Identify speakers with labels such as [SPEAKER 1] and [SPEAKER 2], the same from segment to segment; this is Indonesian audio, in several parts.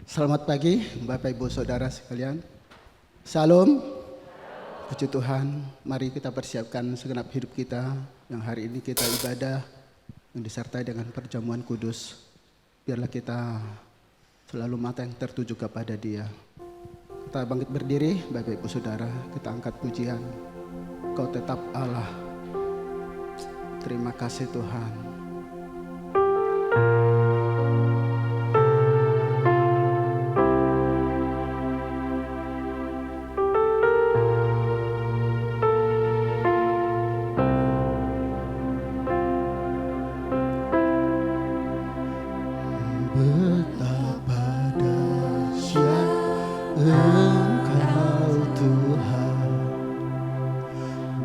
[SPEAKER 1] Selamat pagi Bapak Ibu Saudara sekalian. Salam. Puji Tuhan, mari kita persiapkan segenap hidup kita yang hari ini kita ibadah yang disertai dengan perjamuan kudus. Biarlah kita selalu mata yang tertuju kepada Dia. Kita bangkit berdiri Bapak Ibu Saudara, kita angkat pujian. Kau tetap Allah. Terima kasih Tuhan.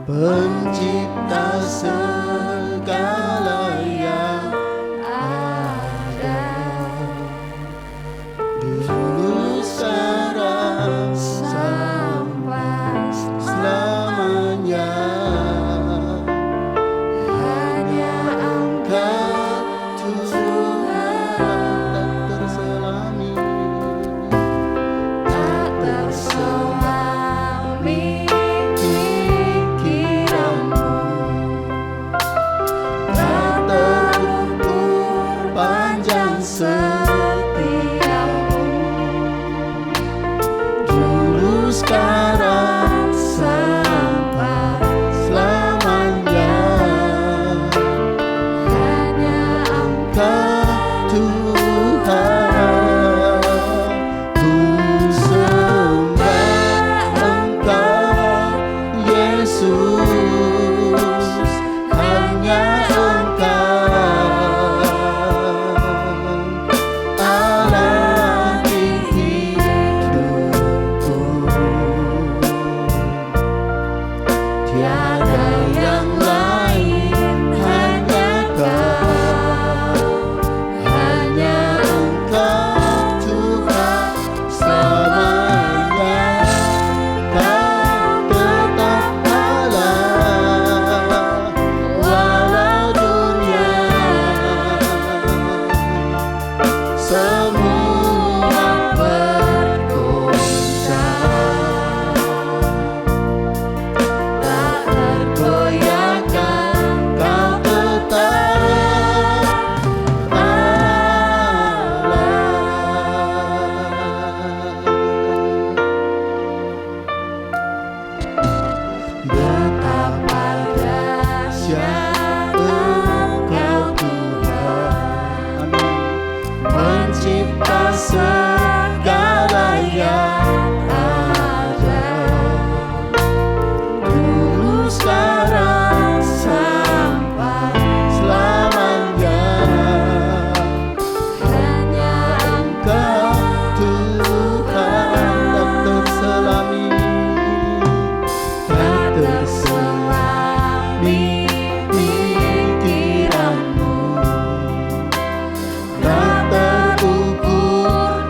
[SPEAKER 2] Pencipta segala yang ada, dulu sekarang sampai selamanya. Hanya Engkau Tuhan tak terselami, tak terselami. Setiamu dulu sekarang sampai selamanya. Hanya Engkau Tuhan, ku sembah Engkau Yesus, hanya segala yang ada, dulu sekarang sampai selamanya. Hanya Engkau Tuhan tak terselami, tak terselami pikiranmu, tak terukur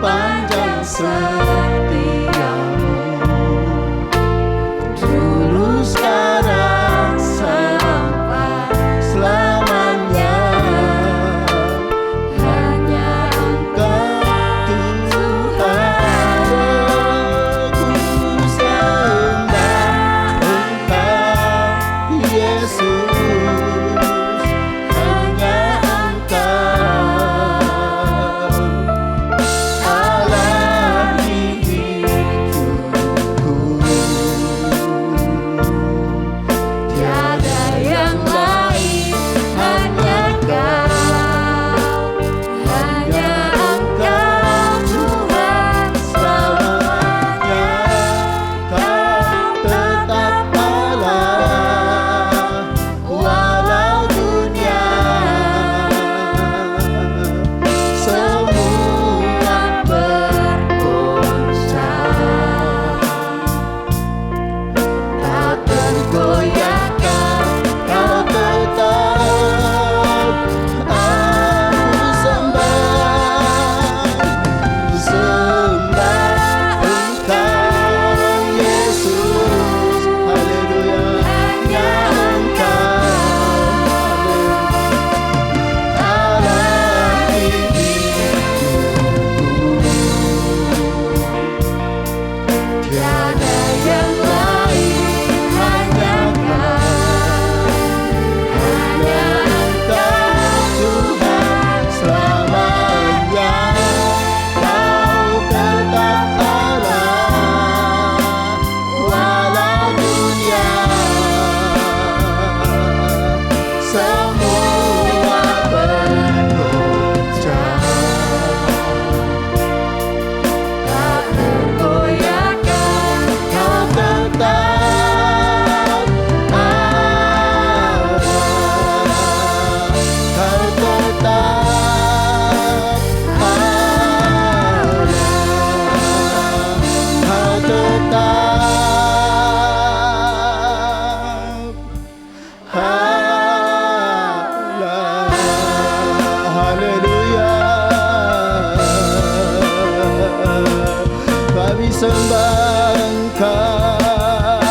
[SPEAKER 2] sembah Engkau,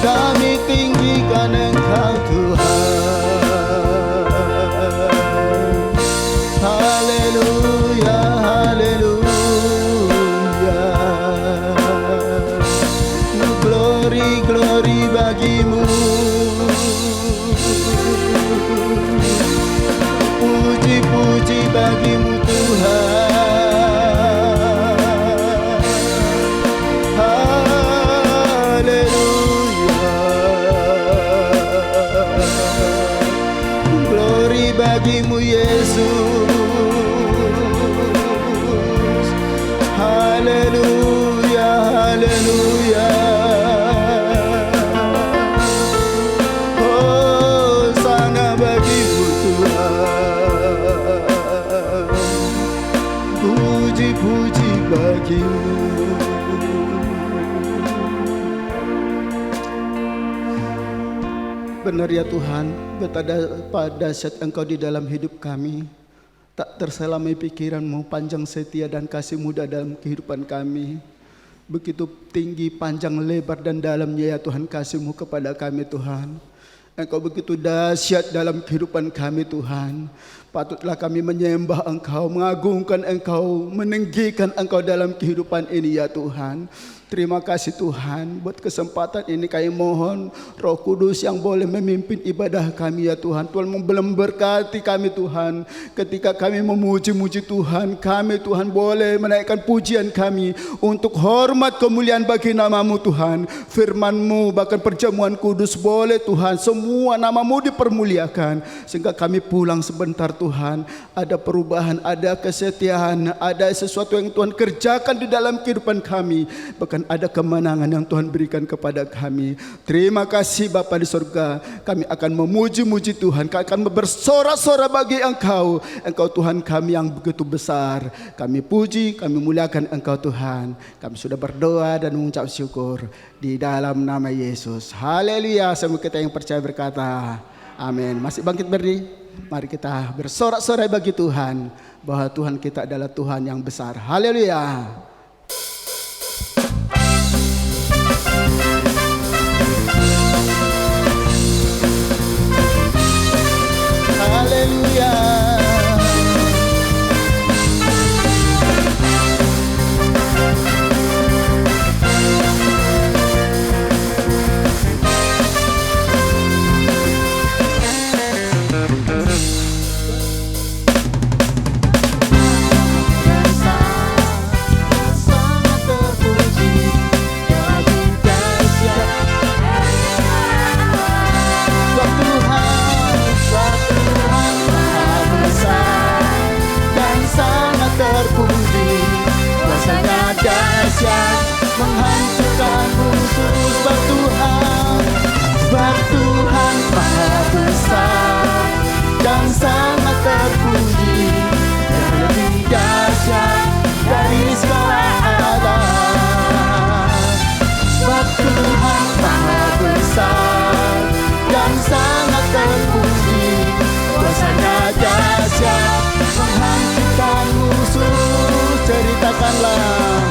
[SPEAKER 2] kami tinggikan Engkau Tuhan. Haleluya, haleluya. Glory, glory bagimu. Puji-puji bagimu Tuhan. Haleluya. Glory bagimu Yesus. Haleluya, haleluya. Hosana bagimu Tuhan. Puji-puji bagimu. Benar ya Tuhan, betapa dahsyat Engkau di dalam hidup kami. Tak terselamai pikiran-Mu, panjang setia dan kasih-Mu dalam kehidupan kami. Begitu tinggi, panjang, lebar dan dalamnya ya Tuhan kasih-Mu kepada kami Tuhan. Engkau begitu dahsyat dalam kehidupan kami Tuhan. Patutlah kami menyembah Engkau, mengagungkan Engkau, meninggikan Engkau dalam kehidupan ini ya Tuhan. Terima kasih Tuhan buat kesempatan ini. Kami mohon Roh Kudus yang boleh memimpin ibadah kami ya Tuhan. Tuhan memberkati kami Tuhan. Ketika kami memuji-muji Tuhan, kami Tuhan boleh menaikkan pujian kami untuk hormat kemuliaan bagi nama-Mu Tuhan. Firman-Mu bahkan perjamuan kudus boleh Tuhan, semua nama-Mu dipermuliakan. Sehingga kami pulang sebentar Tuhan, ada perubahan, ada kesetiaan, ada sesuatu yang Tuhan kerjakan di dalam kehidupan kami. Bahkan ada kemenangan yang Tuhan berikan kepada kami. Terima kasih Bapa di surga. Kami akan memuji-muji Tuhan, kami akan bersorak-sorak bagi Engkau. Engkau Tuhan kami yang begitu besar. Kami puji, kami muliakan Engkau Tuhan. Kami sudah berdoa dan mengucap syukur di dalam nama Yesus. Haleluya. Semua kita yang percaya berkata amin. Masih bangkit berdiri? Mari kita bersorak-sorai bagi Tuhan, bahwa Tuhan kita adalah Tuhan yang besar. Haleluya. Haleluya. Menghancurkan musuh. Sebab Tuhan Maha besar dan sangat terpuji, yang lebih dahsyat dari segala alam. Sebab Tuhan Maha besar dan sangat terpuji, kuasanya dahsyat menghancurkan musuh. Ceritakanlah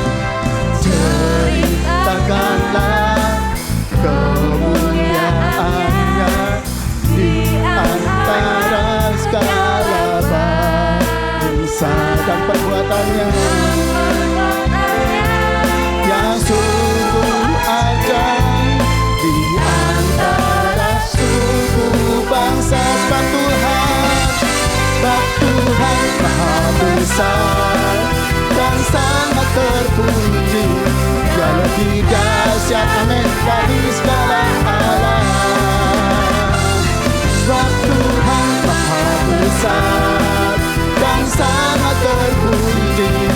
[SPEAKER 2] kemuliaannya di antara segala bangsa, dan perbuatannya yang sungguh ajaib di antara suku bangsa. Sebab Tuhan Maha besar dan sangat terpuji, Dia lebih dahsyat, amin, dari segala alam. Sebab Tuhan Maha besar dan sangat terpuji,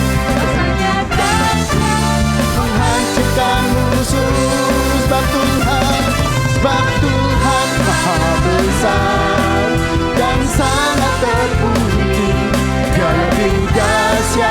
[SPEAKER 2] menghancurkan musuh. Sebab Tuhan Maha besar dan sangat terpuji, Dia lebih dahsyat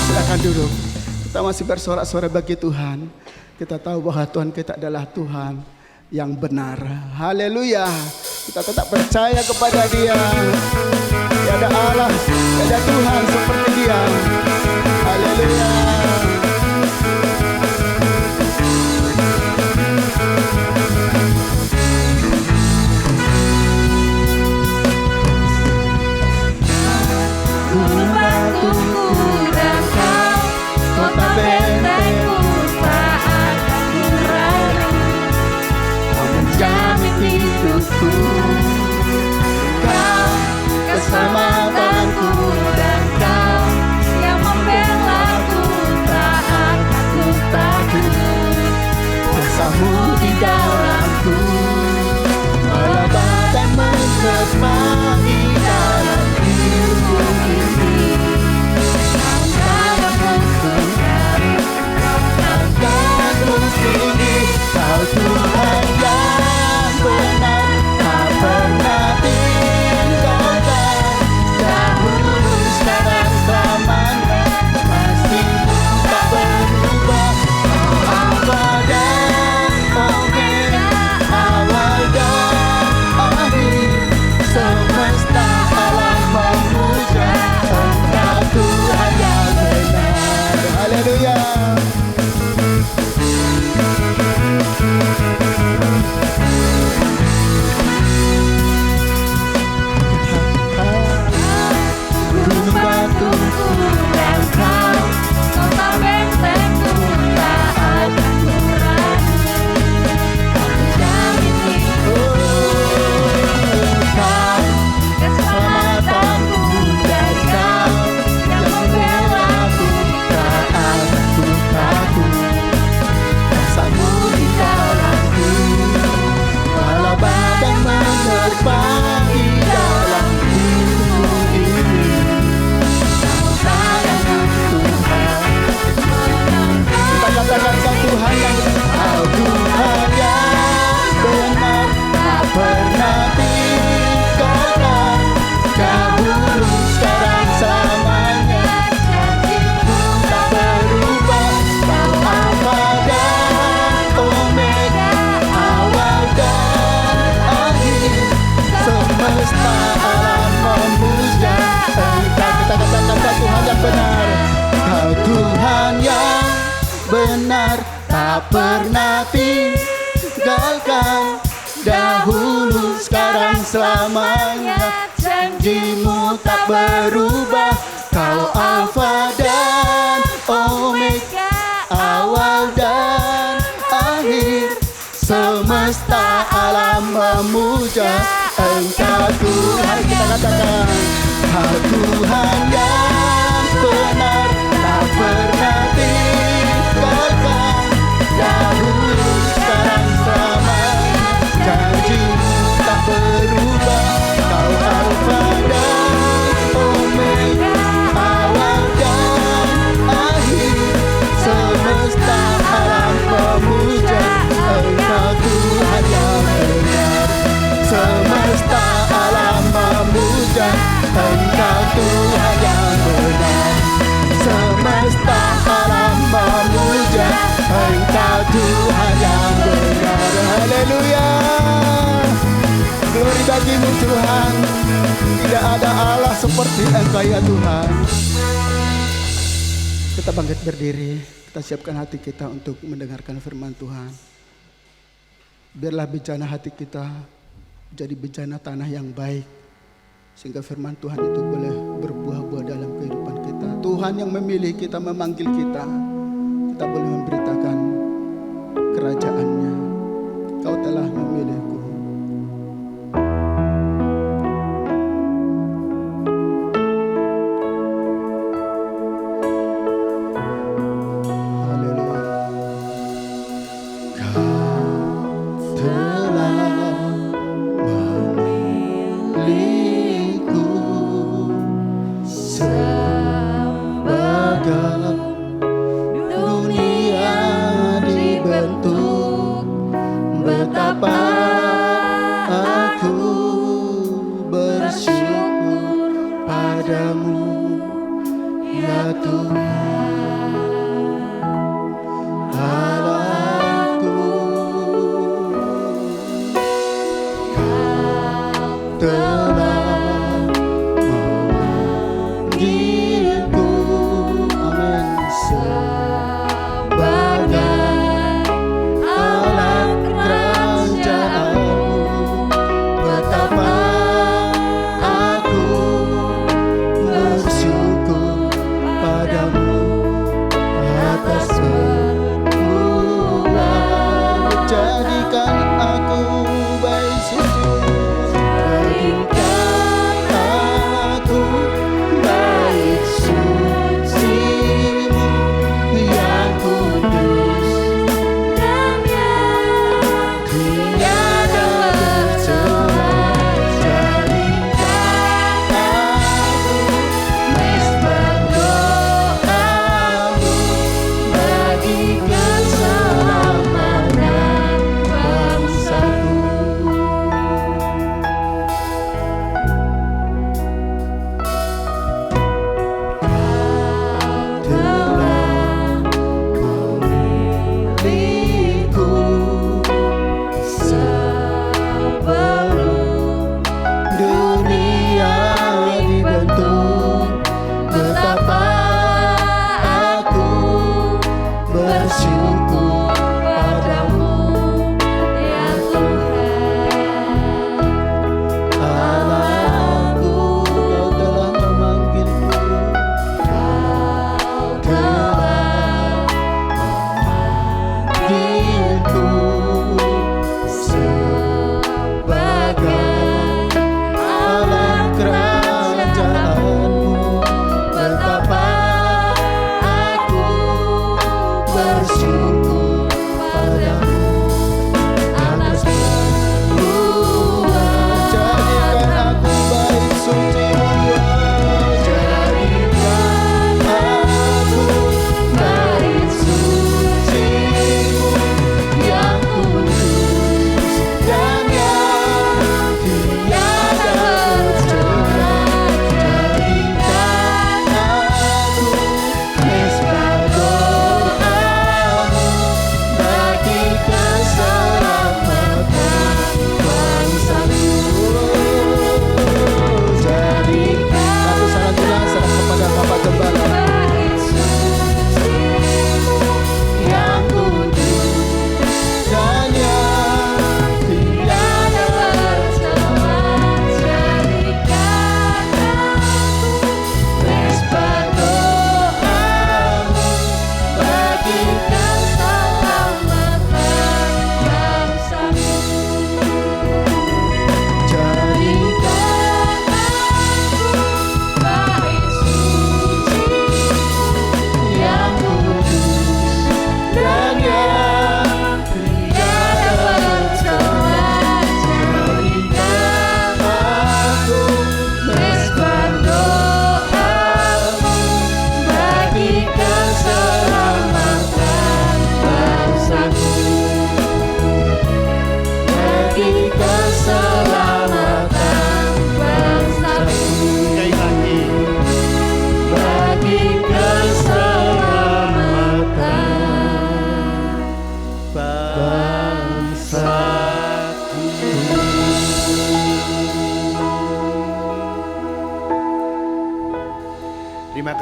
[SPEAKER 2] Silakan duduk. Kita masih bersorak-sorai bagi Tuhan. Kita tahu bahwa Tuhan kita adalah Tuhan yang benar. Haleluya. Kita tetap percaya kepada Dia. Tiada Allah, tiada Tuhan seperti Dia. Haleluya.
[SPEAKER 3] Gunung batuku dan kau, kota bentengku tak akan ragu. Kau menjamin hidupku, kau keselamatanku, dan kau yang membelaku tak akan ku takut. Kuasamu di dalamku, walau badai menerpa di dalam hidupku ini. Kau tinggi, kau Tuhan yang benar, tak pernah tinggalkan. Dahulu, sekarang, selamanya, kasih-Mu tak berubah. Kau Alfa dan Omega, awal dan akhir. Semesta alam memuja Engkau Tuhan yang benar.
[SPEAKER 2] Haleluya.
[SPEAKER 3] Gunung batuku dan kau, kota bentengku tak akan ku ragu. Kau menjamin hidupku, kau keselamatanku, dan kau yang membelaku tak akan ku takut. Kuasamu di dalamku, walau badai menerpa di dalam hidupku ini. Kau sayangku Tuhan,
[SPEAKER 2] Kita katakan Kau Tuhan yang
[SPEAKER 3] Kau Tuhan yang benar, tak pernah tinggalkan. Dahulu, sekarang, selamanya, janji-Mu tak berubah. Kau Alfa dan Omega, awal dan akhir. Semesta alam memuja Engkau.
[SPEAKER 2] kita katakan Kau Tuhan yang benar.
[SPEAKER 3] Kau Tuhan yang benar, tak pernah tinggalkan. Dahulu, sekarang, selamanya, janji-Mu tak berubah. Kau Alfa dan Omega, awal dan akhir. Semesta alam memuja Engkau Tuhan. Kita katakan, Kau Tuhan yang benar, tak pernah tinggalkan. Dahulu, sekarang, selamanya, janji-Mu tak berubah. Kau Alfa dan Omega, awal dan akhir. Semesta alam memuja Engkau Tuhan yang benar. Semesta alam memuja Engkau Tuhan yang benar. Semesta alam memuja Engkau Tuhan yang benar.
[SPEAKER 2] Haleluya. Glory bagi-Mu Tuhan. Tidak ada Allah seperti Engkau ya Tuhan. Kita bangkit berdiri. Kita siapkan hati kita untuk mendengarkan firman Tuhan. Biarlah bencana hati kita jadi bencana tanah yang baik, sehingga firman Tuhan itu boleh berbuah-buah dalam kehidupan kita. Tuhan yang memilih kita, memanggil kita, kita boleh memberitakan kerajaan-Nya. Kau telah memilihku. Haleluya.
[SPEAKER 3] Milikku sebagai dunia dibentuk, betapa aku bersyukur padamu ya Tuhan.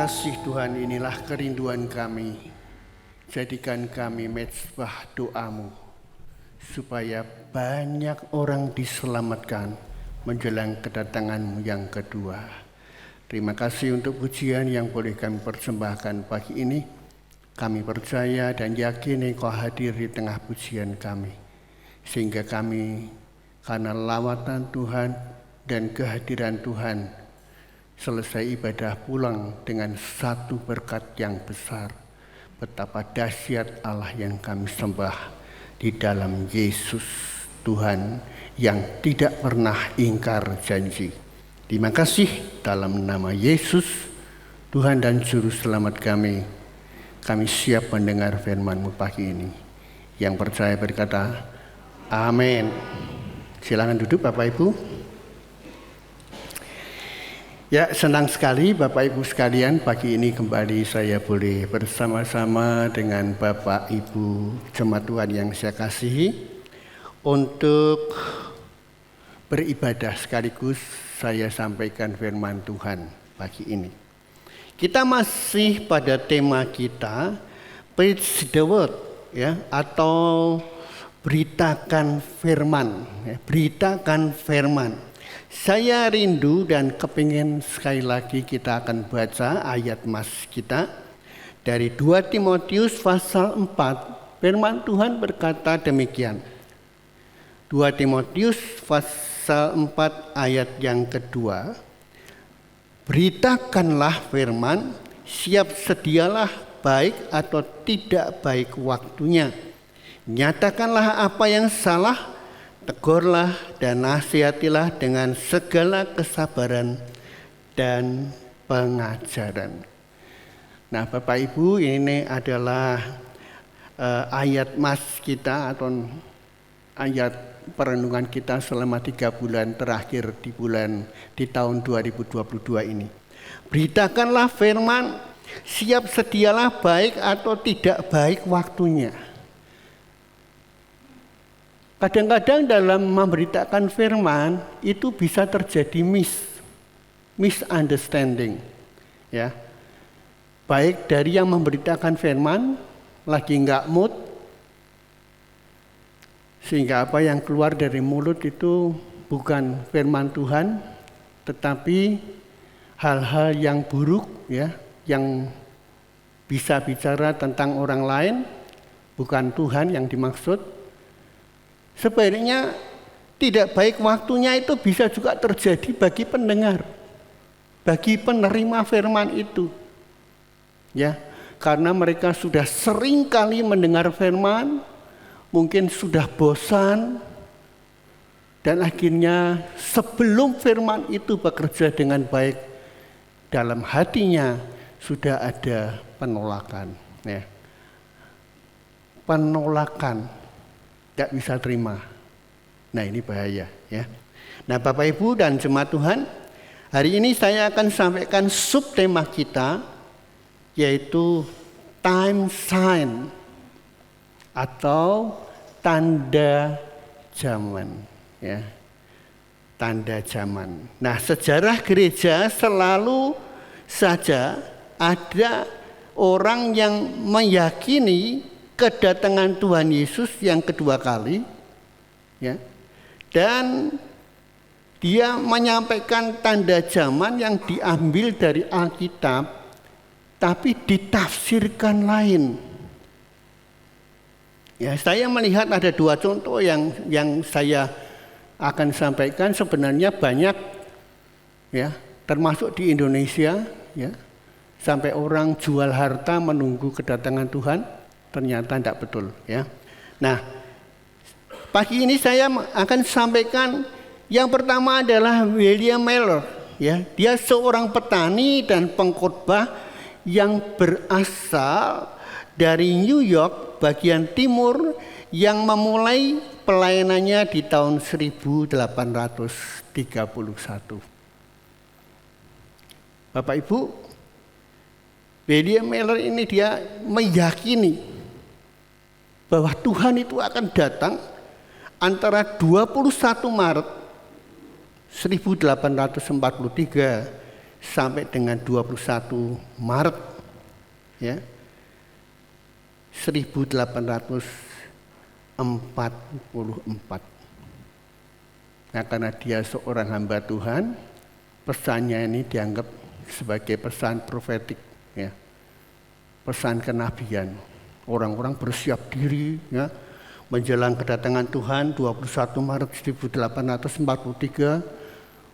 [SPEAKER 4] kasih Tuhan, inilah kerinduan kami. Jadikan kami mezbah doa-Mu, supaya banyak orang diselamatkan menjelang kedatangan-Mu yang kedua. Terima kasih untuk pujian yang boleh kami persembahkan pagi ini. Kami percaya dan yakin Engkau hadir di tengah pujian kami, sehingga kami karena lawatan Tuhan dan kehadiran Tuhan selesai ibadah pulang dengan satu berkat yang besar. Betapa dahsyat Allah yang kami sembah di dalam Yesus Tuhan yang tidak pernah ingkar janji. Terima kasih dalam nama Yesus Tuhan dan Juru Selamat kami siap mendengar firman-Mu pagi ini. Yang percaya berkata, amin. Silakan duduk Bapak Ibu. Ya, senang sekali Bapak Ibu sekalian, pagi ini kembali saya boleh bersama-sama dengan Bapak Ibu jemaat Tuhan yang saya kasihi untuk beribadah sekaligus saya sampaikan firman Tuhan pagi ini. Kita masih pada tema kita Preach the Word, ya, atau beritakan firman, ya, beritakan firman. Saya rindu dan kepingin sekali lagi kita akan baca ayat mas kita dari 2 Timotius pasal 4. Firman Tuhan berkata demikian. 2 Timotius pasal 4 ayat yang kedua. Beritakanlah firman, siap sedialah baik atau tidak baik waktunya. Nyatakanlah apa yang salah, tegurlah dan nasihatilah dengan segala kesabaran dan pengajaran. Nah Bapak Ibu, ini adalah ayat mas kita atau ayat perenungan kita selama 3 bulan terakhir di tahun 2022 ini. Beritakanlah firman, siap sedialah baik atau tidak baik waktunya. Kadang-kadang dalam memberitakan firman itu bisa terjadi misunderstanding, ya. Baik dari yang memberitakan firman lagi nggak mood, sehingga apa yang keluar dari mulut itu bukan firman Tuhan, tetapi hal-hal yang buruk, ya, yang bisa bicara tentang orang lain, bukan Tuhan yang dimaksud. Sebaliknya tidak baik waktunya itu bisa juga terjadi bagi pendengar, bagi penerima firman itu, ya, karena mereka sudah sering kali mendengar firman, mungkin sudah bosan, dan akhirnya sebelum firman itu bekerja dengan baik, dalam hatinya sudah ada penolakan, ya. Penolakan. Tidak bisa terima. Nah ini bahaya, ya. Nah Bapak Ibu dan jemaat Tuhan, hari ini saya akan sampaikan subtema kita, yaitu time sign atau tanda zaman, ya. Tanda zaman. Nah sejarah gereja selalu saja ada orang yang meyakini kedatangan Tuhan Yesus yang kedua kali, ya, dan dia menyampaikan tanda zaman yang diambil dari Alkitab, tapi ditafsirkan lain. Ya, saya melihat ada 2 contoh yang saya akan sampaikan, sebenarnya banyak, ya, termasuk di Indonesia, ya, sampai orang jual harta menunggu kedatangan Tuhan. Ternyata tidak betul, ya. Nah, pagi ini saya akan sampaikan yang pertama adalah William Miller, ya. Dia seorang petani dan pengkhotbah yang berasal dari New York bagian timur yang memulai pelayanannya di tahun 1831. Bapak Ibu, William Miller ini dia meyakini bahwa Tuhan itu akan datang antara 21 Maret 1843 sampai dengan 21 Maret ya 1844. Nah, karena dia seorang hamba Tuhan, pesannya ini dianggap sebagai pesan profetik ya. Pesan kenabian. Orang-orang bersiap diri ya menjelang kedatangan Tuhan 21 Maret 1843.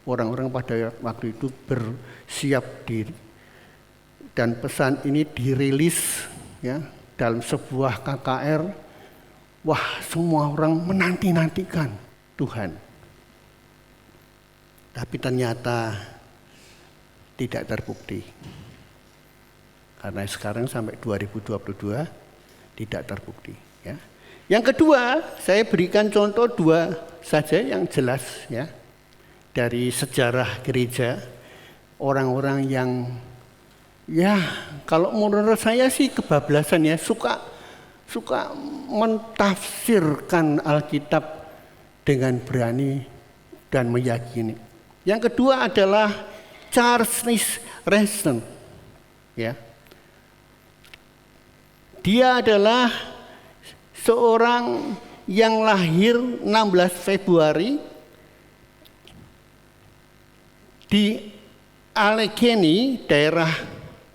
[SPEAKER 4] Orang-orang pada waktu itu bersiap diri. Dan pesan ini dirilis ya dalam sebuah KKR. Wah, semua orang menanti-nantikan Tuhan. Tapi ternyata tidak terbukti. Karena sekarang sampai 2022 tidak terbukti ya. Yang kedua, saya berikan contoh 2 saja yang jelas ya. Dari sejarah gereja, orang-orang yang ya kalau menurut saya sih kebablasan ya, suka mentafsirkan Alkitab dengan berani dan meyakini. Yang kedua adalah Charles Ransom ya. Dia adalah seorang yang lahir 16 Februari di Allegheny, daerah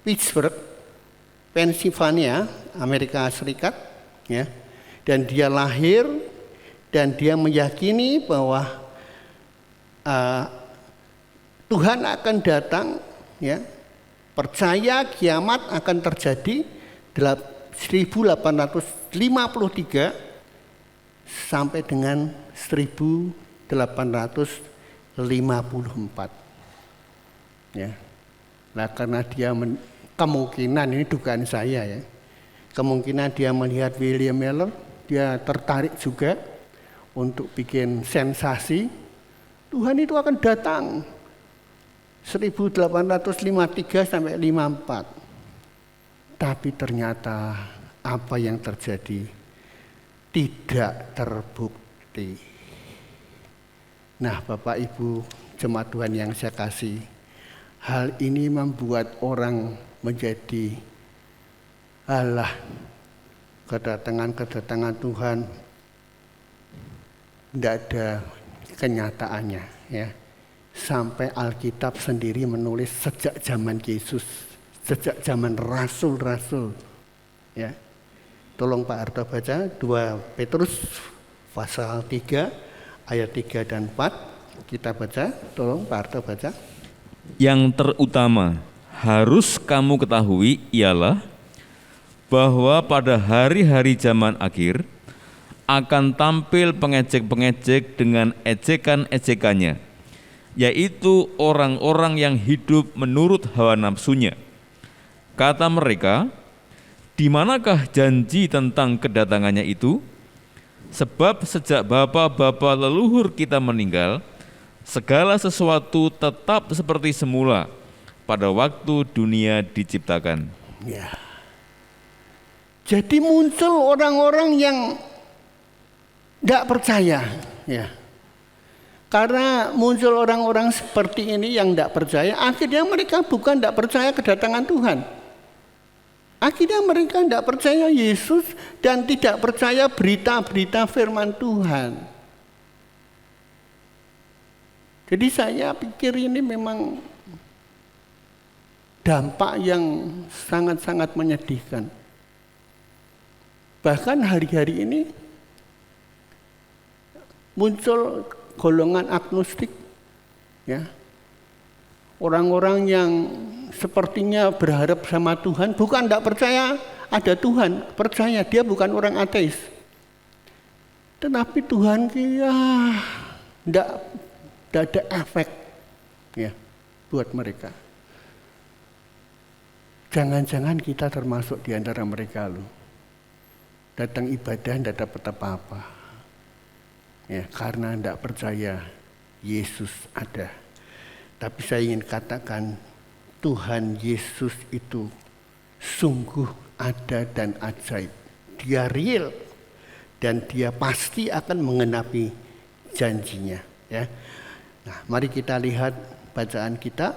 [SPEAKER 4] Pittsburgh, Pennsylvania, Amerika Serikat ya. Dan dia lahir dan dia meyakini bahwa Tuhan akan datang ya. Percaya kiamat akan terjadi 1853 sampai dengan 1854 ya. Nah, karena dia kemungkinan ini dugaan saya ya, kemungkinan dia melihat William Miller, dia tertarik juga untuk bikin sensasi. Tuhan itu akan datang 1853 sampai 54. Tapi ternyata apa yang terjadi tidak terbukti. Nah, Bapak Ibu jemaat Tuhan yang saya kasih, hal ini membuat orang menjadi alah, kedatangan Tuhan tidak ada kenyataannya ya. Sampai Alkitab sendiri menulis sejak zaman Yesus, sejak zaman rasul-rasul ya. Tolong Pak Harto baca 2 Petrus pasal 3 ayat 3 dan 4. Kita baca, tolong Pak Harto baca.
[SPEAKER 5] Yang terutama harus kamu ketahui ialah bahwa pada hari-hari zaman akhir akan tampil pengejek-pengejek dengan ejekan-ejekannya, yaitu orang-orang yang hidup menurut hawa nafsunya. Kata mereka, di manakah janji tentang kedatangannya itu? Sebab sejak bapa-bapa leluhur kita meninggal, segala sesuatu tetap seperti semula pada waktu dunia diciptakan.
[SPEAKER 4] Ya. Jadi muncul orang-orang yang tidak percaya, ya. Karena muncul orang-orang seperti ini yang tidak percaya, akhirnya mereka bukan tidak percaya kedatangan Tuhan. Akhirnya mereka tidak percaya Yesus dan tidak percaya berita-berita firman Tuhan. Jadi saya pikir ini memang dampak yang sangat-sangat menyedihkan. Bahkan hari-hari ini muncul golongan agnostik, ya, orang-orang yang sepertinya berharap sama Tuhan, bukan tidak percaya ada Tuhan, percaya dia bukan orang ateis, tetapi Tuhan tidak ada efek, ya, buat mereka. Jangan-jangan kita termasuk di antara mereka loh. Datang ibadah tidak dapat apa-apa. Ya, karena tidak percaya Yesus ada. Tapi saya ingin katakan Tuhan Yesus itu sungguh ada dan ajaib. Dia real dan dia pasti akan mengenapi janjinya. Ya. Nah, mari kita lihat bacaan kita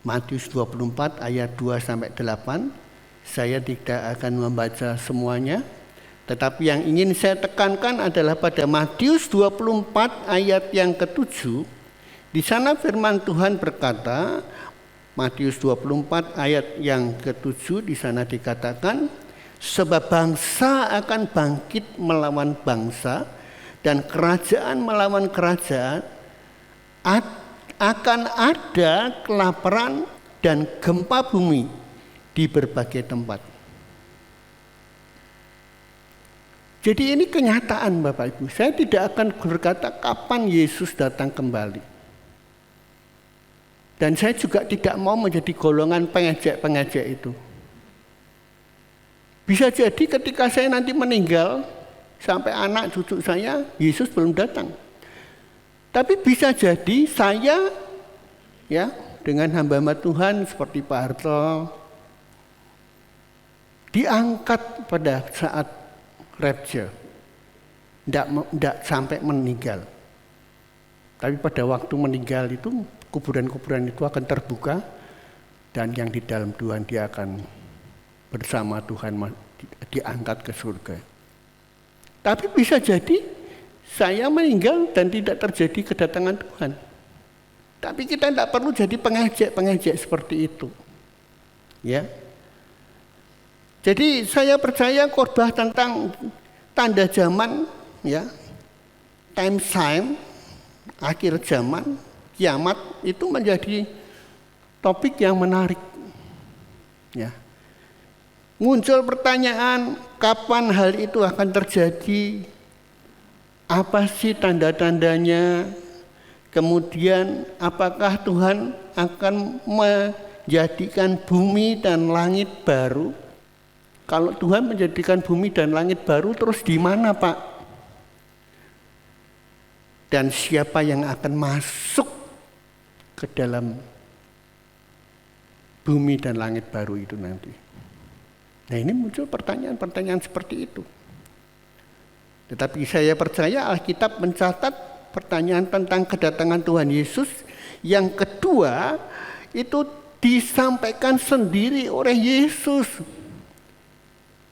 [SPEAKER 4] Matius 24 ayat 2 sampai 8. Saya tidak akan membaca semuanya, tetapi yang ingin saya tekankan adalah pada Matius 24 ayat yang ke-7. Di sana firman Tuhan berkata, Matius 24 ayat yang ke-7 di sana dikatakan, sebab bangsa akan bangkit melawan bangsa dan kerajaan melawan kerajaan, akan ada kelaparan dan gempa bumi di berbagai tempat. Jadi ini kenyataan Bapak Ibu. Saya tidak akan berkata kapan Yesus datang kembali. Dan saya juga tidak mau menjadi golongan pengejek-pengejek itu. Bisa jadi ketika saya nanti meninggal, sampai anak cucu saya, Yesus belum datang. Tapi bisa jadi saya ya dengan hamba-hamba Tuhan seperti Pak Harto diangkat pada saat rapture, tidak sampai meninggal. Tapi pada waktu meninggal itu kuburan-kuburan itu akan terbuka dan yang di dalam Tuhan dia akan bersama Tuhan diangkat ke surga. Tapi bisa jadi saya meninggal dan tidak terjadi kedatangan Tuhan. Tapi kita tidak perlu jadi pengejek-pengejek seperti itu. Ya. Jadi saya percaya khotbah tentang tanda zaman, ya, time, akhir zaman, kiamat itu menjadi topik yang menarik. Ya. Muncul pertanyaan, kapan hal itu akan terjadi? Apa sih tanda-tandanya? Kemudian apakah Tuhan akan menjadikan bumi dan langit baru? Kalau Tuhan menjadikan bumi dan langit baru, terus di mana Pak? Dan siapa yang akan masuk ke dalam bumi dan langit baru itu nanti? Nah ini muncul pertanyaan-pertanyaan seperti itu. Tetapi saya percaya Alkitab mencatat pertanyaan tentang kedatangan Tuhan Yesus. Yang kedua, itu disampaikan sendiri oleh Yesus.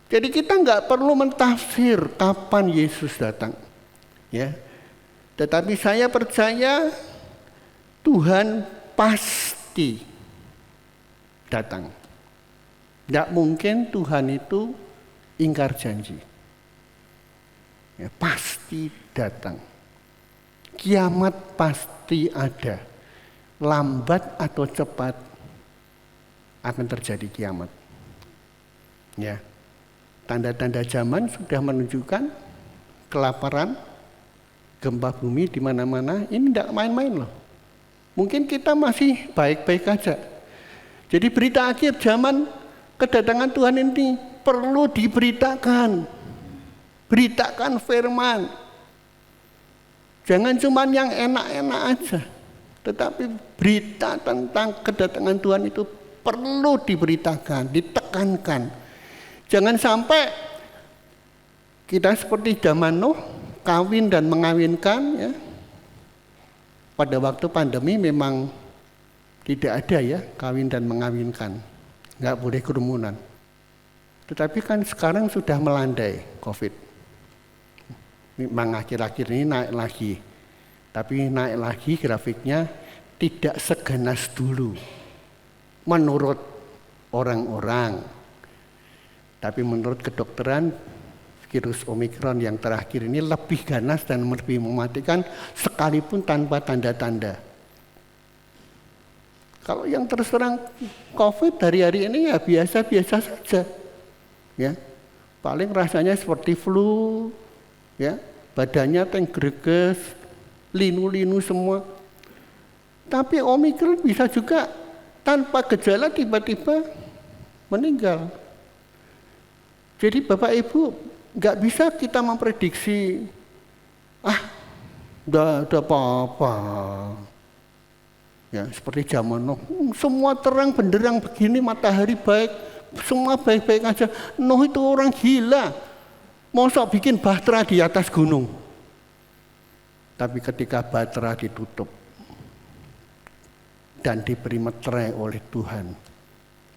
[SPEAKER 4] Jadi kita nggak perlu mentafsir kapan Yesus datang, ya. Tetapi saya percaya Tuhan pasti datang. Tidak mungkin Tuhan itu ingkar janji. Ya, pasti datang. Kiamat pasti ada. Lambat atau cepat akan terjadi kiamat. Ya. Tanda-tanda zaman sudah menunjukkan kelaparan, gempa bumi di mana-mana. Ini tidak main-main loh. Mungkin kita masih baik-baik aja. Jadi berita akhir zaman kedatangan Tuhan ini perlu diberitakan. Beritakan firman. Jangan cuma yang enak-enak aja. Tetapi berita tentang kedatangan Tuhan itu perlu diberitakan, ditekankan. Jangan sampai kita seperti zaman Nuh, kawin dan mengawinkan. Ya. Pada waktu pandemi memang tidak ada ya kawin dan mengawinkan. Nggak boleh kerumunan. Tetapi kan sekarang sudah melandai COVID. Memang akhir-akhir ini naik lagi. Tapi naik lagi grafiknya tidak seganas dulu. Menurut orang-orang. Tapi menurut kedokteran, virus Omikron yang terakhir ini lebih ganas dan lebih mematikan sekalipun tanpa tanda-tanda. Kalau yang terus terang COVID hari-hari ini ya biasa-biasa saja. Ya. Paling rasanya seperti flu, ya, badannya greges, linu-linu semua. Tapi Omikron bisa juga tanpa gejala tiba-tiba meninggal. Jadi Bapak Ibu nggak bisa kita memprediksi, udah apa-apa. Ya seperti zaman Nuh, semua terang benderang begini, matahari baik, semua baik-baik aja. Nuh itu orang gila, mosok bikin bahtera di atas gunung. Tapi ketika bahtera ditutup, dan diberi meterai oleh Tuhan.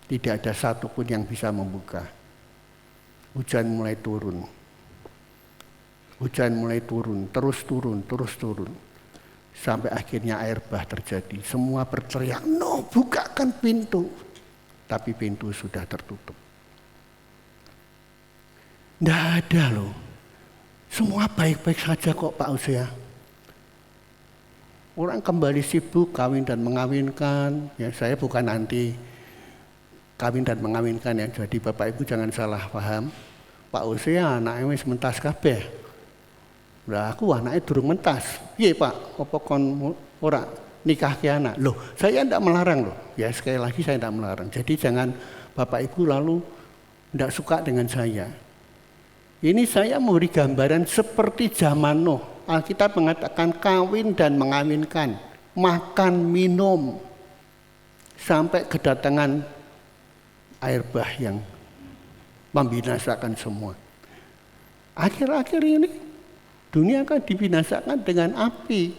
[SPEAKER 4] Tidak ada satupun yang bisa membuka. Hujan mulai turun. Hujan mulai turun, terus turun. Sampai akhirnya air bah terjadi. Semua berteriak, "No, bukakan pintu." Tapi pintu sudah tertutup. Tidak ada loh. Semua baik-baik saja kok Pak Hosea. Orang kembali sibuk kawin dan mengawinkan. Ya, saya bukan anti kawin dan mengawinkan ya. Jadi Bapak Ibu jangan salah paham. Pak Hosea anaknya wis mentas kabeh. Lah aku anaknya durung mentas. Piye Pak? Apa kon ora nikah ke anak? Loh, saya tidak melarang loh. Ya sekali lagi saya tidak melarang. Jadi jangan Bapak Ibu lalu tidak suka dengan saya. Ini saya memberi gambaran seperti zaman Nuh. Alkitab mengatakan kawin dan mengawinkan, makan, minum, sampai kedatangan air bah yang membinasakan semua. Akhir-akhir ini dunia akan dibinasakan dengan api.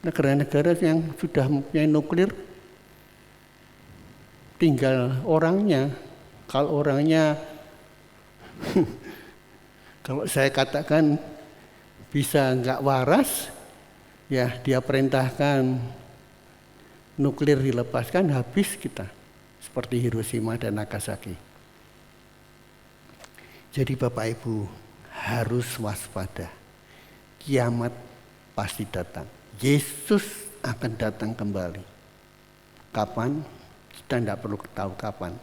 [SPEAKER 4] Negara-negara yang sudah mempunyai nuklir tinggal orangnya. Kalau orangnya kalau saya katakan bisa nggak waras, ya dia perintahkan nuklir dilepaskan, habis kita. Seperti Hiroshima dan Nagasaki. Jadi Bapak Ibu harus waspada. Kiamat pasti datang. Yesus akan datang kembali. Kapan? Kita tidak perlu tahu kapan.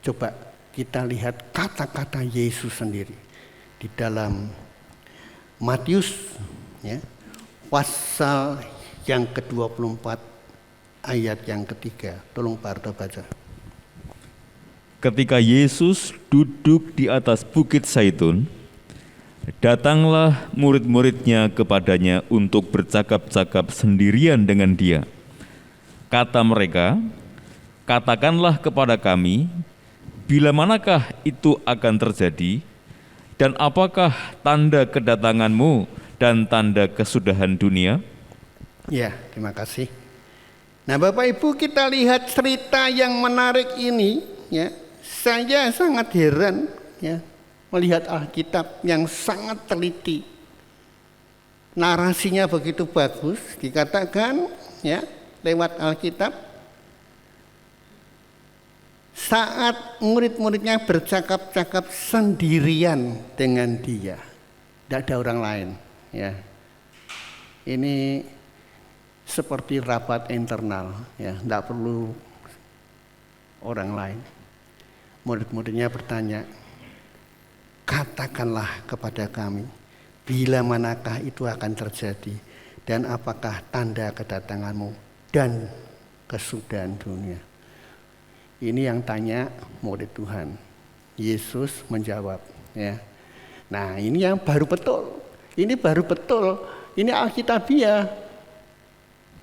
[SPEAKER 4] Coba kita lihat kata-kata Yesus sendiri di dalam Matius ya, pasal yang ke-24 ayat yang ketiga. Tolong Pak Arto baca.
[SPEAKER 5] Ketika Yesus duduk di atas bukit Zaitun, datanglah murid-muridnya kepadanya untuk bercakap-cakap sendirian dengan dia. Kata mereka, "Katakanlah kepada kami, bila manakah itu akan terjadi, dan apakah tanda kedatanganmu dan tanda kesudahan dunia?"
[SPEAKER 4] Ya, terima kasih. Nah Bapak Ibu, kita lihat cerita yang menarik ini ya. Saya sangat heran ya melihat Alkitab yang sangat teliti. Narasinya begitu bagus, dikatakan ya lewat Alkitab. Saat murid-muridnya bercakap-cakap sendirian dengan dia, tidak ada orang lain ya. Ini seperti rapat internal ya, tidak perlu orang lain. Murid-muridnya bertanya, "Katakanlah kepada kami, bila manakah itu akan terjadi, dan apakah tanda kedatanganmu dan kesudahan dunia?" Ini yang tanya murid Tuhan. Yesus menjawab ya. Nah ini yang baru betul. Ini baru betul. Ini Alkitabiah.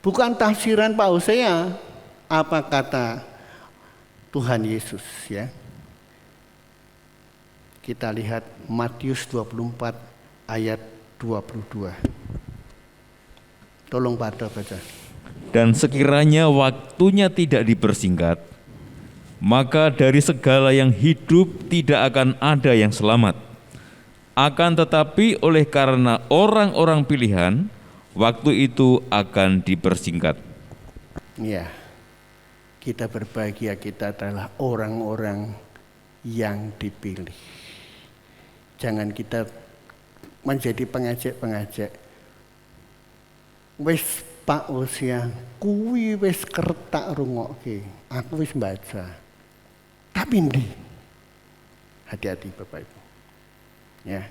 [SPEAKER 4] Bukan tafsiran Pak Hosea. Apa kata Tuhan Yesus ya. Kita lihat Matius 24 ayat 22. Tolong Pak Arto baca.
[SPEAKER 5] Dan sekiranya waktunya tidak dipersingkat, maka dari segala yang hidup tidak akan ada yang selamat. Akan tetapi oleh karena orang-orang pilihan, waktu itu akan dipersingkat.
[SPEAKER 4] Ya, kita berbahagia, kita adalah orang-orang yang dipilih. Jangan kita menjadi pengajak-pengajak. Wis Pak Hosea, kuwi wis kertak rungokke. Aku wis baca. Tapi ndi? Hati-hati Bapak Ibu. Ya.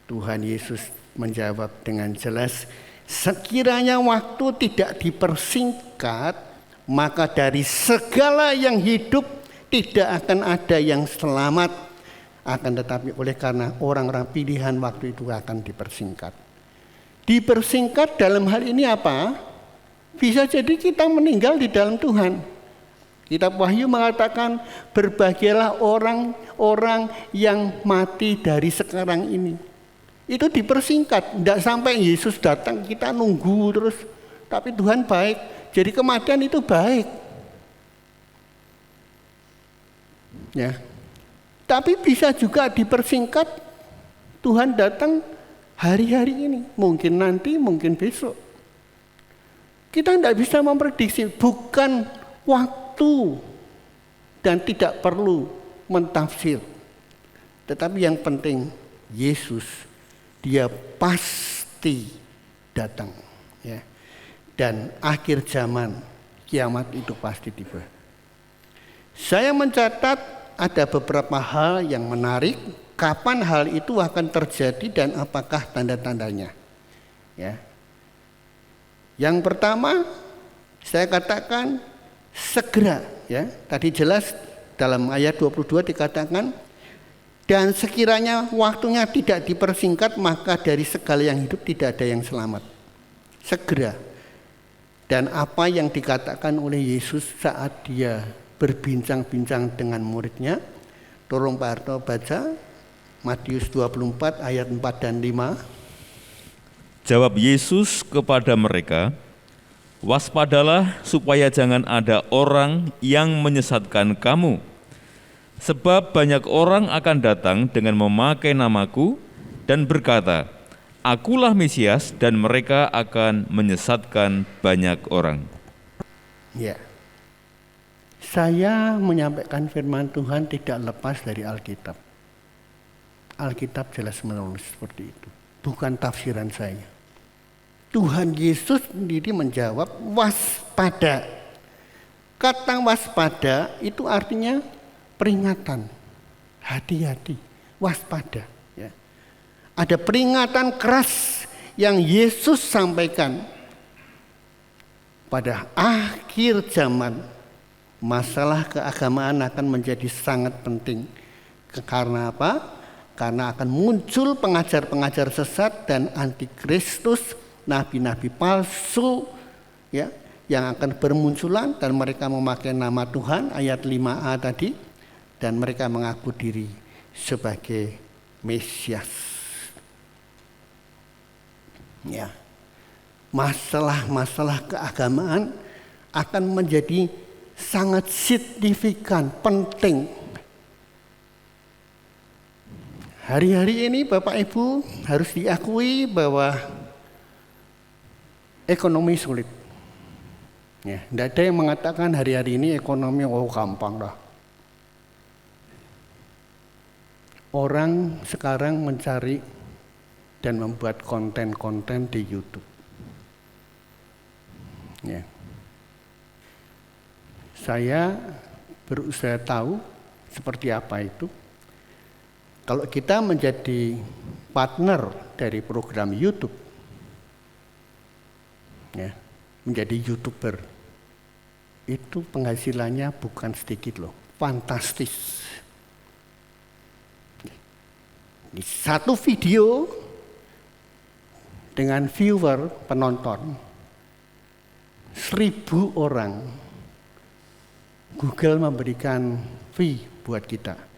[SPEAKER 4] Tuhan Yesus menjawab dengan jelas, sekiranya waktu tidak dipersingkat, maka dari segala yang hidup tidak akan ada yang selamat. Akan tetapi oleh karena orang-orang pilihan waktu itu akan dipersingkat. Dipersingkat dalam hal ini apa? Bisa jadi kita meninggal di dalam Tuhan. Kitab Wahyu mengatakan berbahagialah orang-orang yang mati dari sekarang ini. Itu dipersingkat, tidak sampai Yesus datang kita nunggu terus tapi Tuhan baik. Jadi kematian itu baik. Ya. Tapi bisa juga dipersingkat, Tuhan datang hari-hari ini, mungkin nanti, mungkin besok. Kita tidak bisa memprediksi, bukan waktu dan tidak perlu mentafsir. Tetapi yang penting Yesus, dia pasti datang, ya. Dan akhir zaman, kiamat itu pasti tiba. Saya mencatat ada beberapa hal yang menarik, kapan hal itu akan terjadi dan apakah tanda-tandanya. Ya. Yang pertama, saya katakan segera, ya. Tadi jelas dalam ayat 22 dikatakan, dan sekiranya waktunya tidak dipersingkat, maka dari segala yang hidup tidak ada yang selamat. Segera. Dan apa yang dikatakan oleh Yesus saat dia berbincang-bincang dengan muridnya, tolong Pak Harto baca Matius 24 ayat 4 dan 5.
[SPEAKER 5] Jawab Yesus kepada mereka, waspadalah supaya jangan ada orang yang menyesatkan kamu. Sebab banyak orang akan datang dengan memakai namaku dan berkata, akulah Mesias, dan mereka akan menyesatkan banyak orang.
[SPEAKER 4] Ya. Saya menyampaikan firman Tuhan tidak lepas dari Alkitab. Alkitab jelas menulis seperti itu. Bukan tafsiran saya. Tuhan Yesus sendiri menjawab waspada. Kata waspada itu artinya peringatan. Hati-hati, waspada. Ya. Ada peringatan keras yang Yesus sampaikan. Pada akhir zaman, masalah keagamaan akan menjadi sangat penting. Karena apa? Karena akan muncul pengajar-pengajar sesat dan antikristus, nabi-nabi palsu, ya, yang akan bermunculan dan mereka memakai nama Tuhan, ayat 5a tadi, dan mereka mengaku diri sebagai Mesias. Ya. Masalah-masalah keagamaan akan menjadi sangat signifikan, penting. Hari-hari ini Bapak Ibu harus diakui bahwa ekonomi sulit. Ya, tidak ada yang mengatakan hari-hari ini ekonomi gampang dah. Orang sekarang mencari dan membuat konten-konten di YouTube. Ya. Saya berusaha tahu seperti apa itu. Kalau kita menjadi partner dari program YouTube, ya, menjadi YouTuber, itu penghasilannya bukan sedikit loh, fantastis. Di satu video dengan viewer penonton 1.000 orang, Google memberikan fee buat kita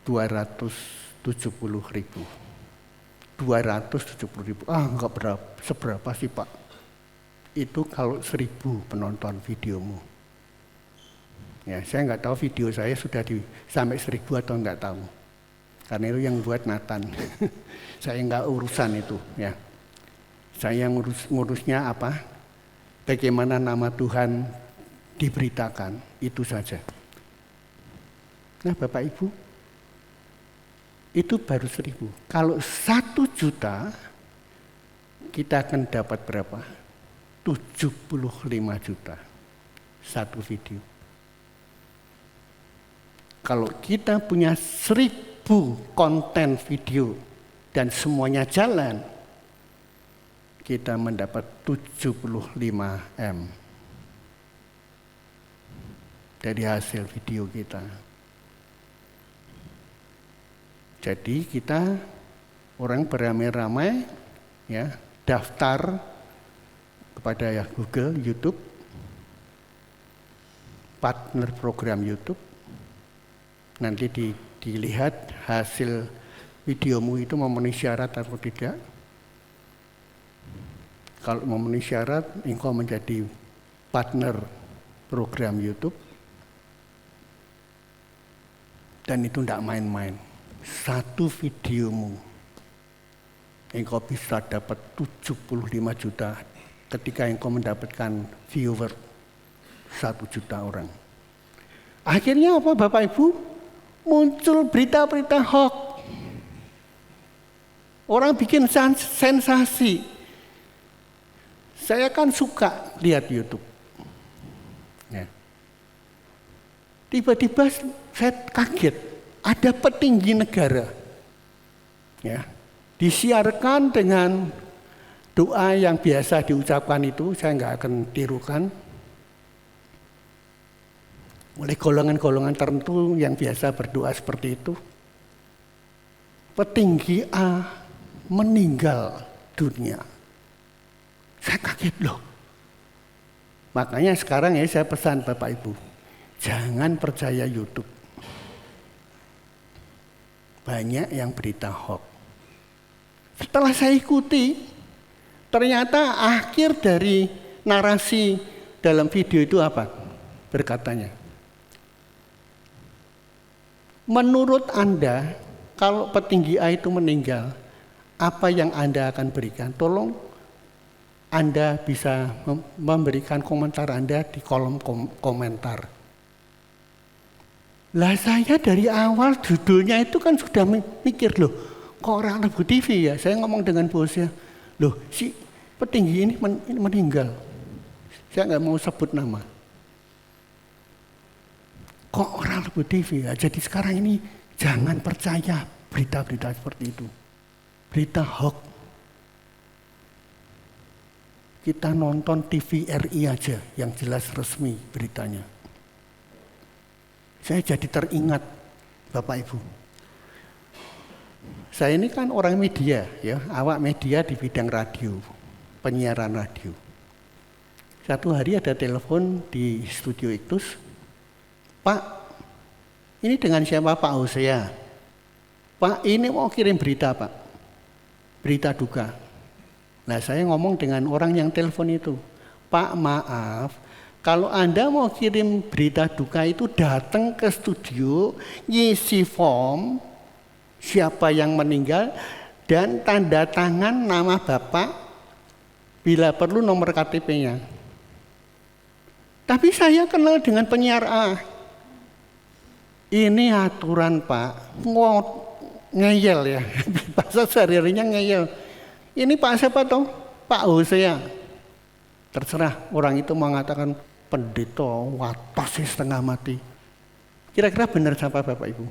[SPEAKER 4] 270.000. 270.000. Enggak seberapa sih Pak? Itu kalau 1.000 penonton videomu. Ya, saya nggak tahu video saya sudah sampai 1.000 atau nggak tahu. Karena itu yang buat Nathan. Saya nggak urusan itu, ya. Saya ngurusnya apa? Bagaimana nama Tuhan diberitakan, itu saja. Nah, Bapak Ibu, itu baru 1.000. Kalau 1 juta, kita akan dapat berapa? 75 juta. Satu video. Kalau kita punya 1.000 konten video dan semuanya jalan, kita mendapat 75 M dari hasil video kita. Jadi kita orang beramai-ramai, ya, daftar kepada ya Google, YouTube, partner program YouTube. Nanti dilihat hasil videomu itu memenuhi syarat atau tidak. Kalau memenuhi syarat, engkau menjadi partner program YouTube. Dan itu tidak main-main. Satu videomu, engkau bisa dapat 75 juta ketika engkau mendapatkan viewer 1 juta orang. Akhirnya apa Bapak Ibu? Muncul berita-berita hoax. Orang bikin sensasi. Saya kan suka lihat YouTube. Ya. Tiba-tiba saya kaget, ada petinggi negara. Ya. Disiarkan dengan doa yang biasa diucapkan itu, saya nggak akan tirukan. Oleh golongan-golongan tertentu yang biasa berdoa seperti itu. Petinggi A meninggal dunia. Saya kaget loh. Makanya sekarang ya saya pesan Bapak Ibu, jangan percaya YouTube. Banyak yang berita hoax. Setelah saya ikuti, ternyata akhir dari narasi dalam video itu apa? Berkatanya, menurut Anda, kalau petinggi A itu meninggal, apa yang Anda akan berikan? Tolong Anda bisa memberikan komentar Anda di kolom komentar. Lah saya dari awal judulnya itu kan sudah mikir loh, kok orang Rebu TV ya? Saya ngomong dengan bosnya, loh si petinggi ini meninggal. Saya nggak mau sebut nama. Kok orang Rebu TV ya? Jadi sekarang ini jangan percaya berita-berita seperti itu. Berita hoax. Kita nonton TVRI aja yang jelas resmi beritanya. Saya jadi teringat Bapak Ibu. Saya ini kan orang media ya, awak media di bidang radio, penyiaran radio. Satu hari ada telepon di studio Iktus. Pak, ini dengan siapa Pak Hosea? Pak, ini mau kirim berita Pak. Berita duka. Nah saya ngomong dengan orang yang telepon itu. Pak maaf, kalau Anda mau kirim berita duka itu datang ke studio, ngisi form, siapa yang meninggal, dan tanda tangan nama Bapak, bila perlu nomor KTP-nya. Tapi saya kenal dengan penyiar A. Ini aturan Pak, ngeyel ya, bahasa sehari-harinya ngeyel. Ini Pak siapa toh? Pak Hosea. Terserah orang itu mengatakan pendeta watas setengah mati. Kira-kira benar siapa Bapak Ibu?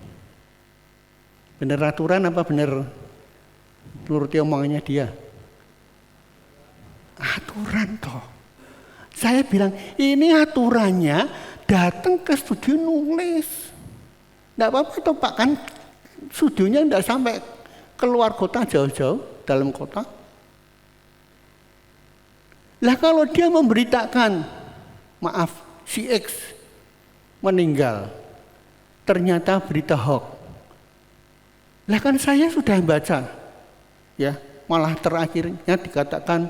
[SPEAKER 4] Benar aturan apa benar nuruti omongannya dia? Aturan toh. Saya bilang ini aturannya, datang ke studio nulis. Nggak apa-apa toh Pak, kan studionya nggak sampai keluar kota jauh-jauh, dalam kota. Lah kalau dia memberitakan, maaf, si X meninggal, ternyata berita hoax. Lah kan saya sudah baca, ya, malah terakhirnya dikatakan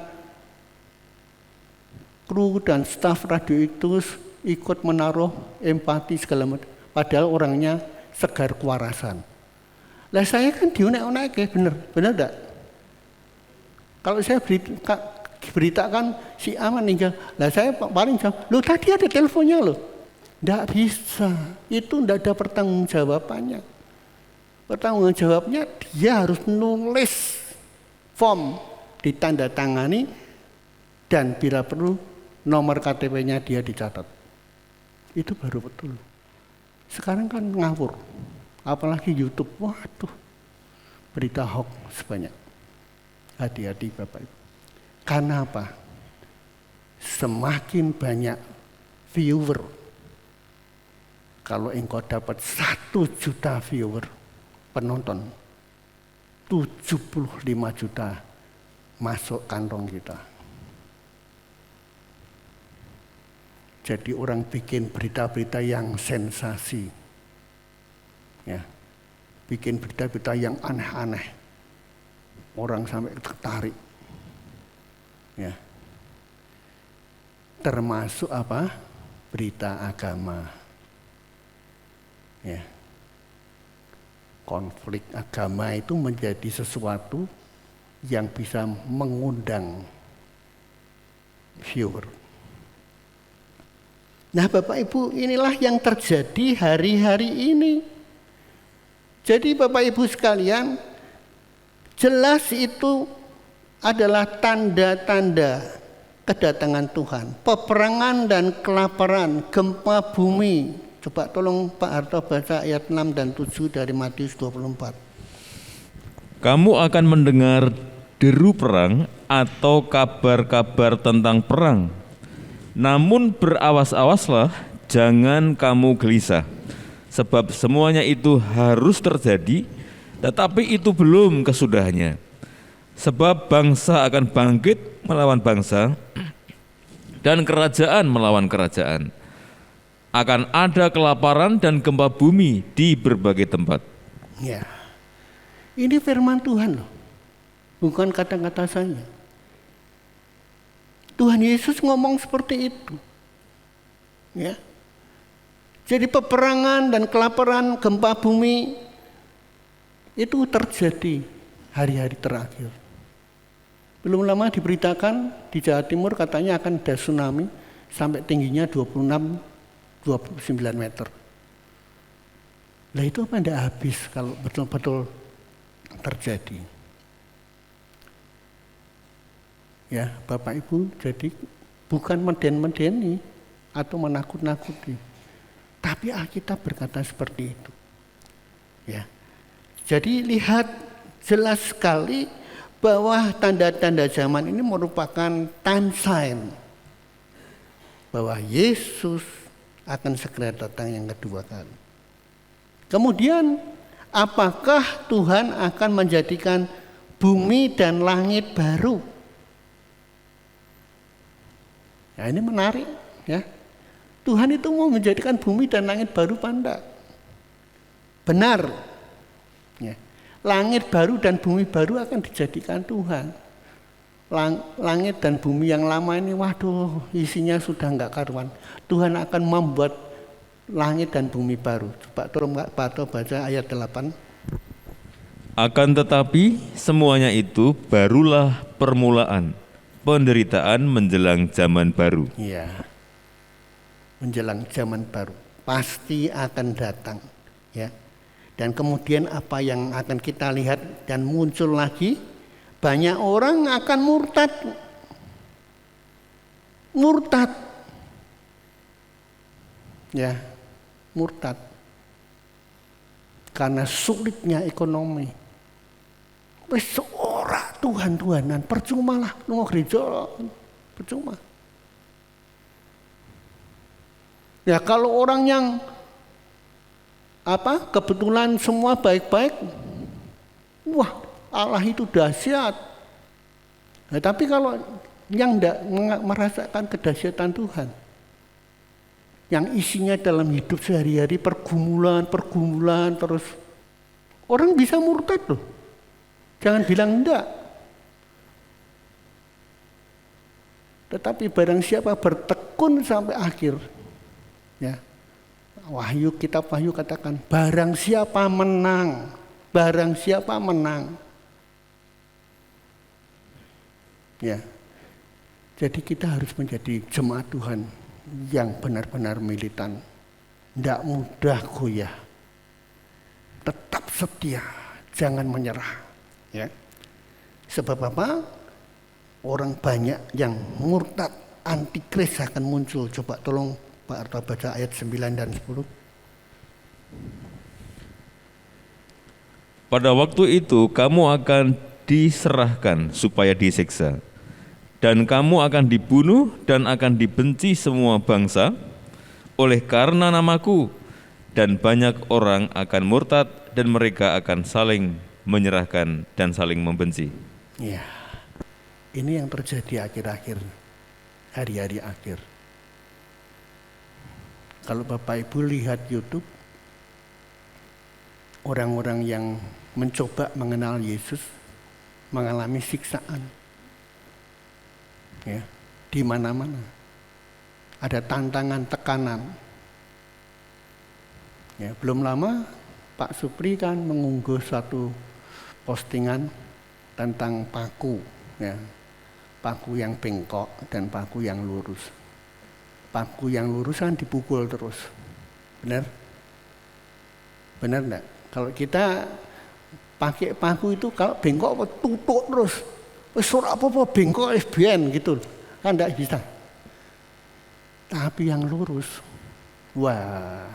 [SPEAKER 4] kru dan staf radio itu ikut menaruh empati segala macam. Padahal orangnya segar kewarasan. Lah saya kan diunek-unek, bener enggak? Kalau saya beritakan si A meninggal, lah saya paling jawab, loh tadi ada teleponnya loh. Enggak bisa, itu enggak ada pertanggungjawabannya. Pertanggungjawabnya dia harus nulis form, ditandatangani, dan bila perlu nomor KTP-nya dia dicatat. Itu baru betul. Sekarang kan ngawur. Apalagi YouTube, waduh, berita hoax sebanyak. Hati-hati Bapak Ibu. Karena apa? Semakin banyak viewer, kalau engkau dapat 1 juta viewer, penonton, 75 juta masuk kantong kita. Jadi orang bikin berita-berita yang sensasi. Ya, bikin berita-berita yang aneh-aneh, orang sampai tertarik. Ya, termasuk apa? Berita agama. Ya. Konflik agama itu menjadi sesuatu yang bisa mengundang viewer. Nah, Bapak Ibu, inilah yang terjadi hari-hari ini. Jadi Bapak Ibu sekalian, jelas itu adalah tanda-tanda kedatangan Tuhan. Peperangan dan kelaparan, gempa bumi. Coba tolong Pak Harto baca ayat 6 dan 7 dari Matius 24.
[SPEAKER 5] Kamu akan mendengar deru perang atau kabar-kabar tentang perang. Namun berawas-awaslah, jangan kamu gelisah. Sebab semuanya itu harus terjadi, tetapi itu belum kesudahannya. Sebab bangsa akan bangkit melawan bangsa, dan kerajaan melawan kerajaan. Akan ada kelaparan dan gempa bumi di berbagai tempat.
[SPEAKER 4] Ya, ini firman Tuhan loh, bukan kata-kata saya. Tuhan Yesus ngomong seperti itu. Ya. Jadi peperangan dan kelaparan, gempa bumi itu terjadi hari-hari terakhir. Belum lama diberitakan di Jawa Timur katanya akan ada tsunami sampai tingginya 29 meter. Lah itu apa tidak habis kalau betul-betul terjadi. Ya, Bapak Ibu, jadi bukan meden-medeni atau menakut-nakuti. Tapi Alkitab berkata seperti itu. Ya. Jadi lihat jelas sekali bahwa tanda-tanda zaman ini merupakan time sign bahwa Yesus akan segera datang yang kedua kali. Kemudian apakah Tuhan akan menjadikan bumi dan langit baru? Nah, ini menarik ya. Tuhan itu mau menjadikan bumi dan langit baru apa enggak? Benar. Ya. Langit baru dan bumi baru akan dijadikan Tuhan. Langit dan bumi yang lama ini, waduh, isinya sudah enggak karuan. Tuhan akan membuat langit dan bumi baru. Coba tolong Pak Pato baca ayat 8.
[SPEAKER 5] Akan tetapi semuanya itu barulah permulaan penderitaan menjelang zaman baru.
[SPEAKER 4] Iya. Menjelang zaman baru pasti akan datang, ya. Dan kemudian apa yang akan kita lihat dan muncul lagi, banyak orang akan murtad. Murtad. Ya, murtad. Karena sulitnya ekonomi. Wis ora Tuhan-Tuhanan, percuma lah lunga gereja, percuma. Ya kalau orang yang kebetulan semua baik-baik, wah Allah itu dahsyat. Nah, tapi kalau yang tidak merasakan kedahsyatan Tuhan, yang isinya dalam hidup sehari-hari pergumulan terus, orang bisa murtad loh. Jangan bilang enggak. Tetapi barang siapa bertekun sampai akhir, ya. Kitab Wahyu katakan, barang siapa menang. Ya. Jadi kita harus menjadi jemaat Tuhan yang benar-benar militan. Tidak mudah goyah. Tetap setia, jangan menyerah. Ya. Sebab apa? Orang banyak yang murtad, antikris akan muncul. Coba tolong Pak Arto baca ayat 9 dan 10.
[SPEAKER 5] Pada waktu itu kamu akan diserahkan supaya disiksa, dan kamu akan dibunuh dan akan dibenci semua bangsa oleh karena namaku, dan banyak orang akan murtad dan mereka akan saling menyerahkan dan saling membenci.
[SPEAKER 4] Ya, ini yang terjadi akhir-akhir, hari-hari akhir. Kalau Bapak Ibu lihat YouTube, orang-orang yang mencoba mengenal Yesus mengalami siksaan, ya, di mana-mana. ada tantangan, tekanan. Ya, belum lama Pak Supri kan mengunggah satu postingan tentang paku, ya. Paku yang bengkok dan paku yang lurus. Paku yang lurus kan dipukul terus. Benar? Benar enggak? Kalau kita pakai paku itu kalau bengkok tutuk terus. Wis ora apa-apa bengkok wis biyen gitu. Kan enggak bisa. Tapi yang lurus, wah,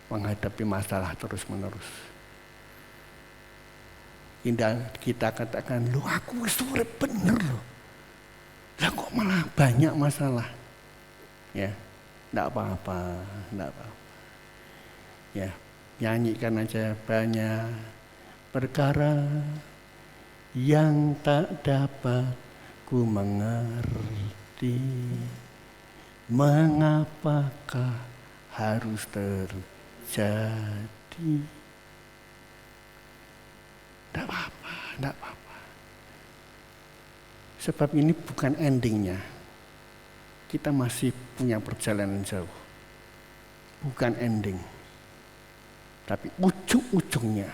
[SPEAKER 4] menghadapi masalah terus-menerus. Kita katakan, loh aku wis urip bener loh. Lah kok malah banyak masalah. Ya, enggak apa-apa, enggak apa-apa. Ya, nyanyikan aja banyak perkara yang tak dapat ku mengerti. Mengapakah harus terjadi? Tidak apa-apa, tidak apa-apa. Sebab ini bukan endingnya. Kita masih punya perjalanan jauh. Bukan ending. Tapi ujung-ujungnya.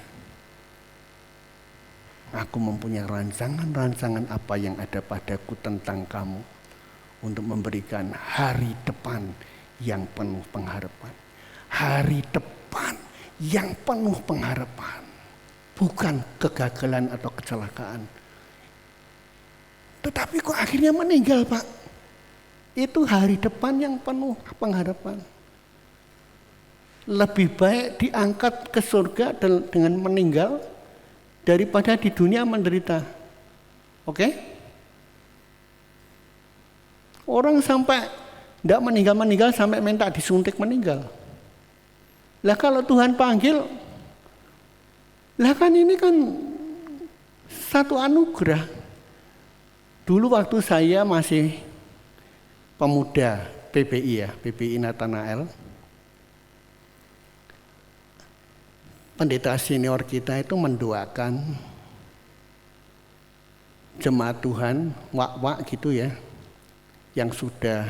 [SPEAKER 4] Aku mempunyai rancangan-rancangan apa yang ada padaku tentang kamu. Untuk memberikan hari depan yang penuh pengharapan. Hari depan yang penuh pengharapan. Bukan kegagalan atau kecelakaan. Tetapi kok akhirnya meninggal, Pak? Itu hari depan yang penuh pengharapan. Lebih baik diangkat ke surga dengan meninggal daripada di dunia menderita. Oke? Orang sampai tidak meninggal sampai minta disuntik meninggal. Lah kalau Tuhan panggil, lah kan ini kan satu anugerah. Dulu waktu saya masih pemuda PBI ya, PBI Nathanael. Pendeta senior kita itu mendoakan jemaat Tuhan, wak-wak gitu ya, yang sudah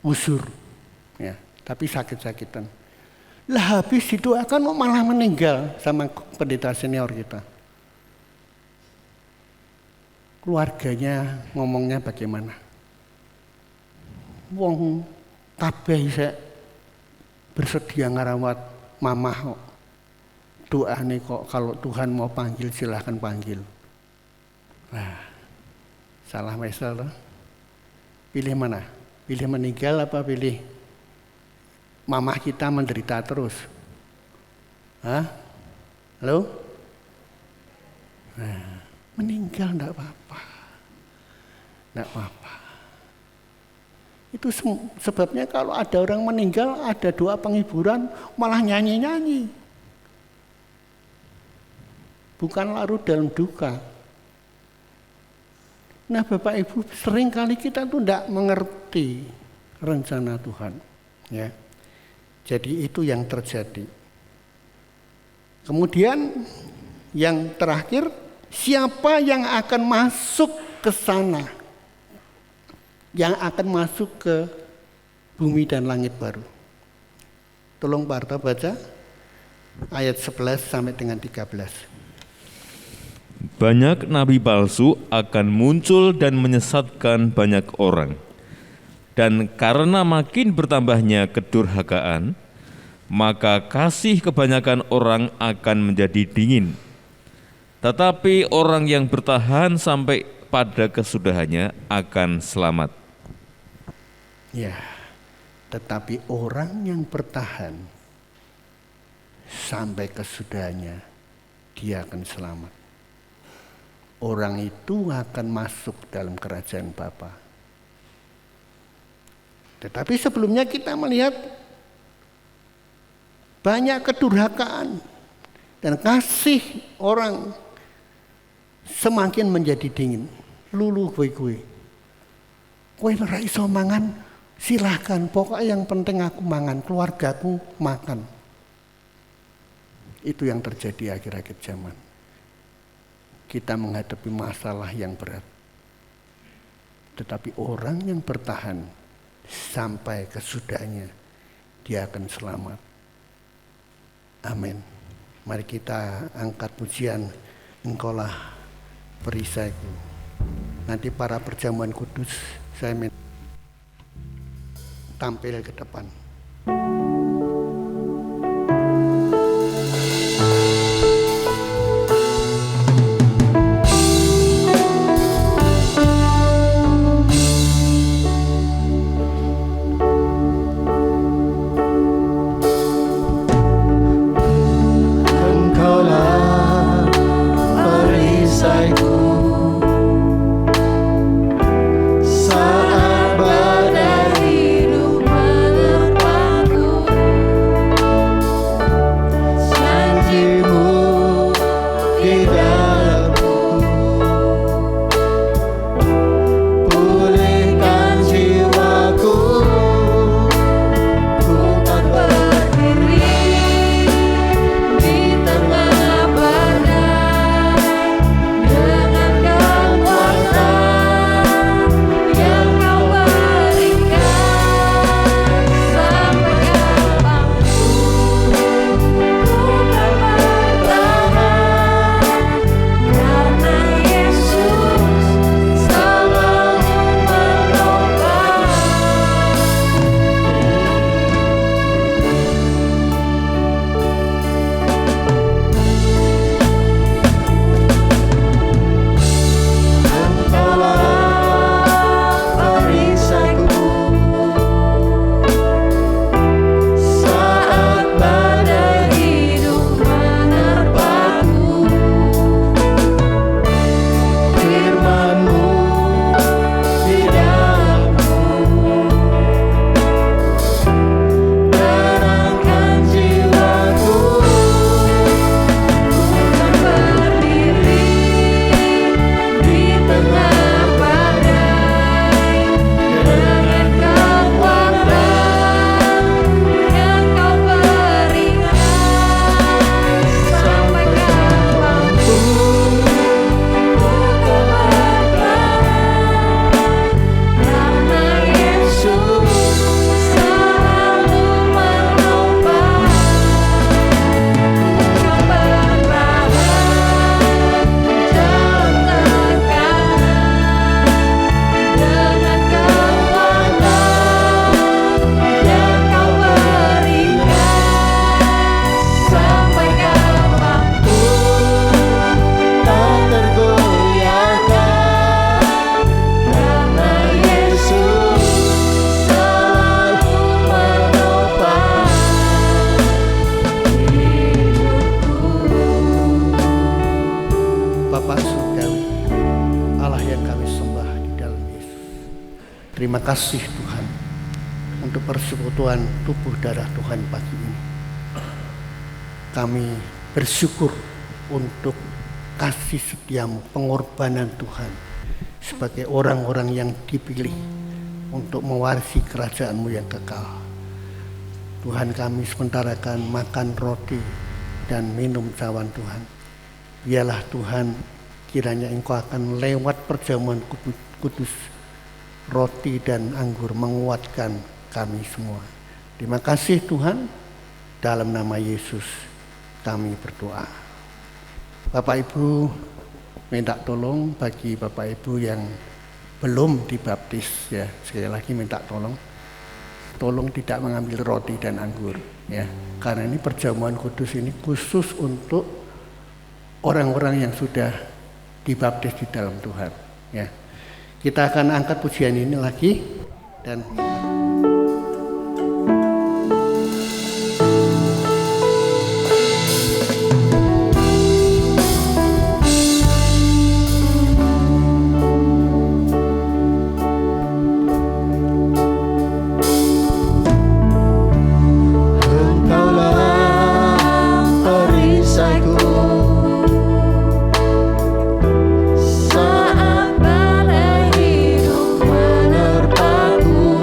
[SPEAKER 4] usur, ya, tapi sakit-sakitan. Lah habis didoakan malah meninggal sama pendeta senior kita. Keluarganya ngomongnya bagaimana? Wong kabeh isek bersedia ngarawat mamah kok. Doa nih kok kalau Tuhan mau panggil silahkan panggil. Nah, salah mesel loh. Pilih mana? Pilih meninggal apa pilih mamah kita menderita terus? Hah? Halo? Nah, meninggal enggak apa-apa. Enggak apa-apa. Itu sebabnya kalau ada orang meninggal, ada doa penghiburan, malah nyanyi-nyanyi. Bukan larut dalam duka. Nah Bapak Ibu, sering kali kita tuh tidak mengerti rencana Tuhan. Ya. Jadi itu yang terjadi. Kemudian yang terakhir, siapa yang akan masuk ke sana? Yang akan masuk ke bumi dan langit baru. Tolong Pak Arta baca ayat 11 sampai dengan 13.
[SPEAKER 5] Banyak nabi palsu akan muncul dan menyesatkan banyak orang. Dan karena makin bertambahnya kedurhakaan, maka kasih kebanyakan orang akan menjadi dingin. Tetapi orang yang bertahan sampai pada kesudahannya akan selamat.
[SPEAKER 4] Ya, tetapi orang yang bertahan sampai kesudahannya, dia akan selamat. Orang itu akan masuk dalam kerajaan Bapa. Tetapi sebelumnya kita melihat banyak kedurhakaan dan kasih orang semakin menjadi dingin. Lulu kue-kue. Kue ora iso mangan, silahkan. Pokoknya yang penting aku mangan, keluargaku makan. Itu yang terjadi akhir-akhir zaman. Kita menghadapi masalah yang berat. Tetapi orang yang bertahan sampai kesudahnya dia akan selamat. Amin. Mari kita angkat pujian Engkaulah perisaiku. Nanti para perjamuan kudus saya minta tampil ke depan. Terima kasih Tuhan untuk persekutuan tubuh darah Tuhan pagi ini. Kami bersyukur untuk kasih setiamu, pengorbanan Tuhan sebagai orang-orang yang dipilih untuk mewarisi kerajaan-Mu yang kekal. Tuhan, kami sementara akan makan roti dan minum cawan Tuhan. Biarlah Tuhan, kiranya Engkau akan lewat perjamuan kudus, roti dan anggur menguatkan kami semua. Terima kasih Tuhan, dalam nama Yesus kami berdoa. Bapak Ibu, minta tolong bagi Bapak Ibu yang belum dibaptis, ya, sekali lagi minta tolong tidak mengambil roti dan anggur, ya, karena ini perjamuan kudus ini khusus untuk orang-orang yang sudah dibaptis di dalam Tuhan, ya. Kita akan angkat pujian ini lagi dan
[SPEAKER 3] saat badai hidup menerpaku.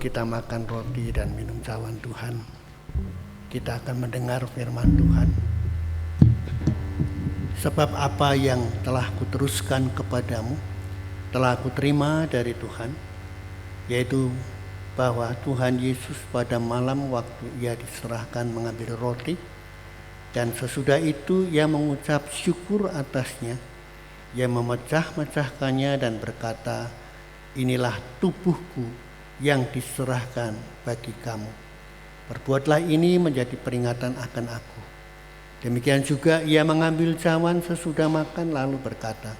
[SPEAKER 4] kita makan roti dan minum cawan Tuhan, kita akan mendengar firman Tuhan. Sebab apa yang telah kuteruskan kepadamu, telah kuterima dari Tuhan, yaitu bahwa Tuhan Yesus pada malam waktu ia diserahkan mengambil roti, dan sesudah itu ia mengucap syukur atasnya, ia memecah-mecahkannya dan berkata, inilah tubuhku yang diserahkan bagi kamu. Perbuatlah ini menjadi peringatan akan aku. Demikian juga ia mengambil cawan sesudah makan lalu berkata,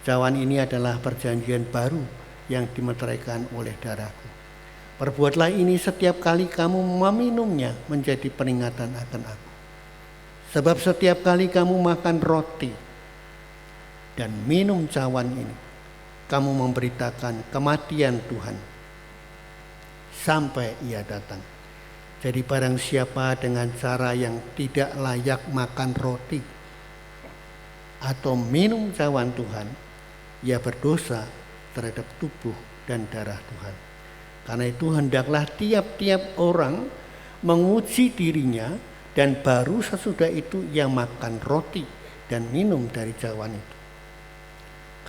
[SPEAKER 4] cawan ini adalah perjanjian baru yang dimeteraikan oleh darahku. Perbuatlah ini setiap kali kamu meminumnya menjadi peringatan akan aku. Sebab setiap kali kamu makan roti dan minum cawan ini, kamu memberitakan kematian Tuhan sampai ia datang. Jadi barang siapa dengan cara yang tidak layak makan roti atau minum cawan Tuhan, ia berdosa terhadap tubuh dan darah Tuhan. Karena itu hendaklah tiap-tiap orang menguji dirinya, dan baru sesudah itu ia makan roti dan minum dari cawan itu.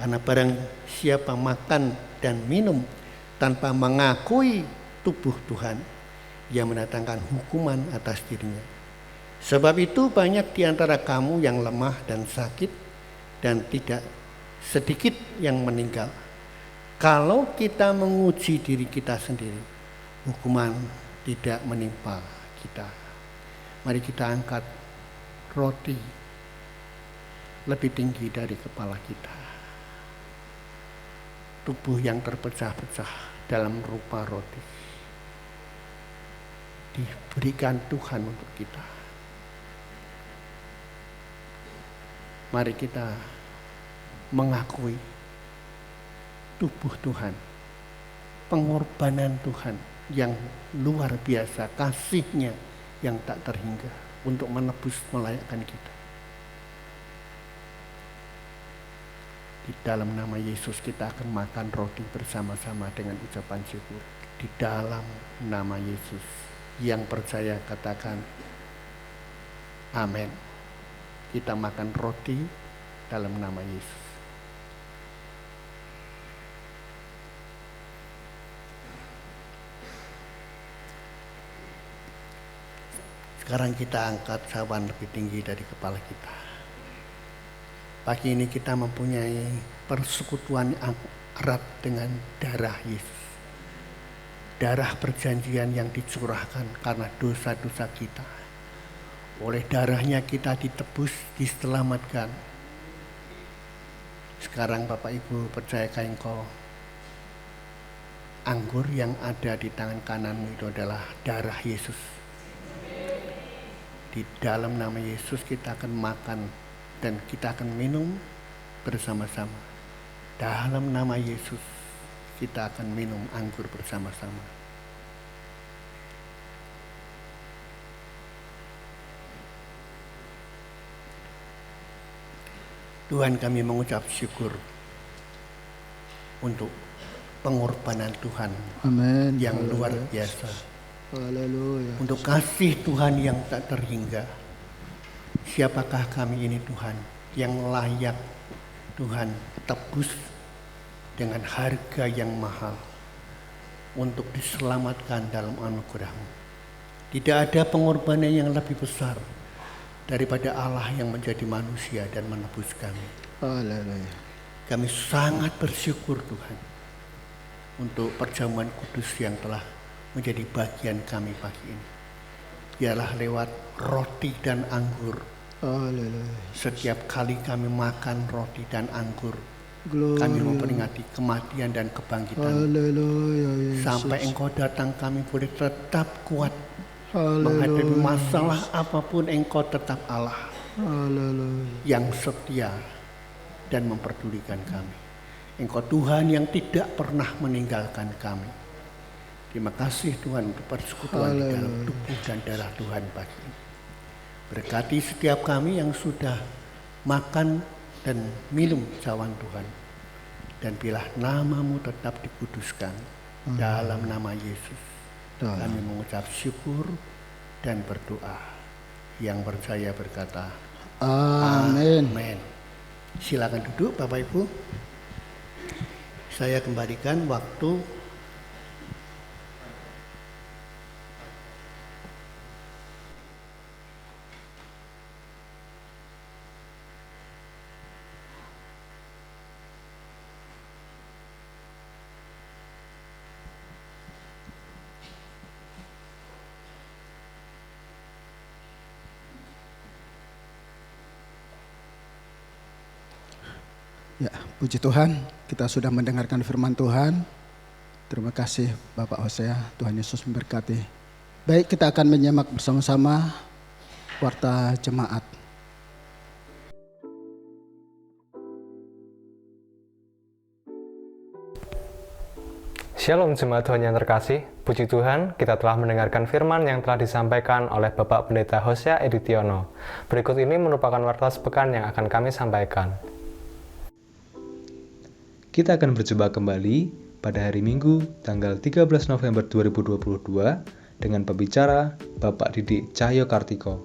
[SPEAKER 4] Karena barang siapa makan dan minum tanpa mengakui tubuh Tuhan, ia mendatangkan hukuman atas dirinya. Sebab itu banyak di antara kamu yang lemah dan sakit, dan tidak sedikit yang meninggal. Kalau kita menguji diri kita sendiri, hukuman tidak menimpa kita. Mari kita angkat roti lebih tinggi dari kepala kita. Tubuh yang terpecah-pecah dalam rupa roti diberikan Tuhan untuk kita. Mari kita mengakui tubuh Tuhan, pengorbanan Tuhan yang luar biasa, kasih-Nya yang tak terhingga untuk menebus, melayakkan kita. Di dalam nama Yesus kita akan makan roti bersama-sama dengan ucapan syukur. Di dalam nama Yesus, yang percaya katakan amin. Kita makan roti dalam nama Yesus. Sekarang kita angkat cawan lebih tinggi dari kepala kita. Pagi ini kita mempunyai persekutuan erat dengan darah Yesus. Darah perjanjian yang dicurahkan karena dosa-dosa kita. Oleh darahnya kita ditebus, diselamatkan. Sekarang Bapak Ibu percayakan engkau, anggur yang ada di tangan kananmu itu adalah darah Yesus. Di dalam nama Yesus kita akan makan dan kita akan minum bersama-sama. Dalam nama Yesus kita akan minum anggur bersama-sama. Tuhan, kami mengucap syukur untuk pengorbanan Tuhan
[SPEAKER 2] Amin.
[SPEAKER 4] yang luar biasa.
[SPEAKER 2] Haleluya.
[SPEAKER 4] Untuk kasih Tuhan yang tak terhingga. Siapakah kami ini Tuhan yang layak Tuhan tebus dengan harga yang mahal untuk diselamatkan dalam anugerah-Mu. Tidak ada pengorbanan yang lebih besar daripada Allah yang menjadi manusia dan menebus kami.
[SPEAKER 2] Haleluya.
[SPEAKER 4] Kami sangat bersyukur Tuhan untuk perjamuan kudus yang telah menjadi bagian kami pagi ini. Biarlah lewat roti dan anggur.
[SPEAKER 2] Haleluya.
[SPEAKER 4] Setiap kali kami makan roti dan anggur,
[SPEAKER 2] Gloria.
[SPEAKER 4] kami memperingati kematian dan kebangkitan.
[SPEAKER 2] Haleluya. Yesus.
[SPEAKER 4] Sampai Engkau datang kami boleh tetap kuat.
[SPEAKER 2] Haleluya.
[SPEAKER 4] Menghadapi masalah apapun Engkau tetap Allah
[SPEAKER 2] Haleluya.
[SPEAKER 4] yang setia dan memperdulikan kami. Engkau Tuhan yang tidak pernah meninggalkan kami. Terima kasih Tuhan untuk persekutuan di dalam tubuh dan darah Tuhan pagi ini. Berkati setiap kami yang sudah makan dan minum cawan Tuhan. Dan biarlah nama-Mu tetap dikuduskan Dalam nama Yesus,
[SPEAKER 1] Dalam.
[SPEAKER 4] kami mengucap syukur dan berdoa. Yang percaya berkata,
[SPEAKER 1] Amin.
[SPEAKER 4] Amin. Silakan duduk Bapak Ibu. Saya kembalikan waktu.
[SPEAKER 1] Ya, puji Tuhan, kita sudah mendengarkan firman Tuhan. Terima kasih Bapak Hosea, Tuhan Yesus memberkati. Baik, kita akan menyimak bersama-sama warta jemaat.
[SPEAKER 6] Shalom jemaat Tuhan yang terkasih, puji Tuhan kita telah mendengarkan firman yang telah disampaikan oleh Bapak Pendeta Hosea Editiono. Berikut ini merupakan warta sepekan yang akan kami sampaikan. Kita akan berjumpa kembali pada hari Minggu tanggal 13 November 2022 dengan pembicara Bapak Didik Cahyo Kartiko.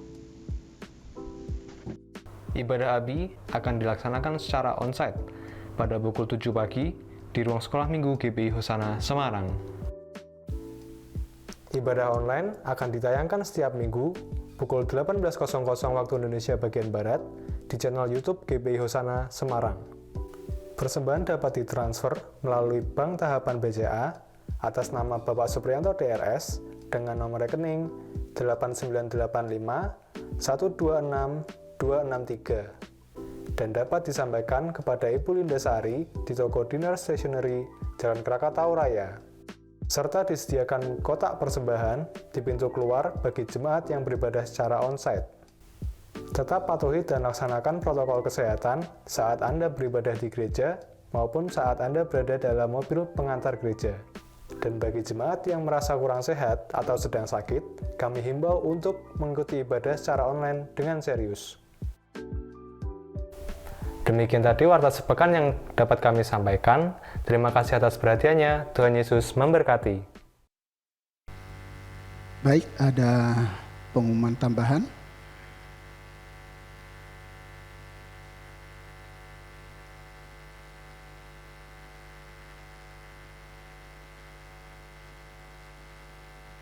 [SPEAKER 6] Ibadah Abi akan dilaksanakan secara onsite pada pukul 7 pagi di ruang sekolah minggu GBI Hosana Semarang. Ibadah online akan ditayangkan setiap minggu pukul 18.00 waktu Indonesia bagian Barat di channel YouTube GBI Hosana Semarang. Persembahan dapat ditransfer melalui Bank Tahapan BCA atas nama Bapak Supriyanto DRS dengan nomor rekening 8985 126 263 dan dapat disampaikan kepada Ibu Linda Sari di toko Dinar Stationery Jalan Krakatau Raya. Serta disediakan kotak persembahan di pintu keluar bagi jemaat yang beribadah secara onsite. Tetap patuhi dan laksanakan protokol kesehatan saat Anda beribadah di gereja maupun saat Anda berada dalam mobil pengantar gereja. Dan bagi jemaat yang merasa kurang sehat atau sedang sakit, kami himbau untuk mengikuti ibadah secara online dengan serius. Demikian tadi warta sepekan yang dapat kami sampaikan. Terima kasih atas perhatiannya. Tuhan Yesus memberkati.
[SPEAKER 1] Baik, ada pengumuman tambahan.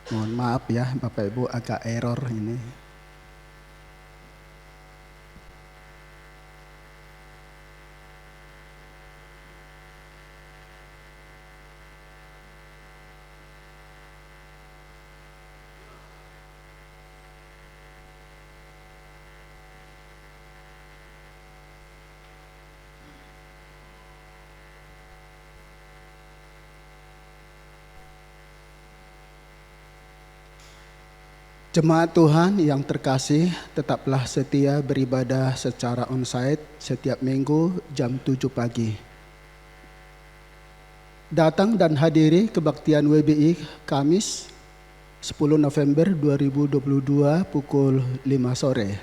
[SPEAKER 1] Mohon maaf ya Bapak Ibu, agak error ini. Jemaat Tuhan yang terkasih, tetaplah setia beribadah secara onsite setiap minggu jam 7 pagi. Datang dan hadiri kebaktian WBI Kamis 10 November 2022 pukul 5 sore.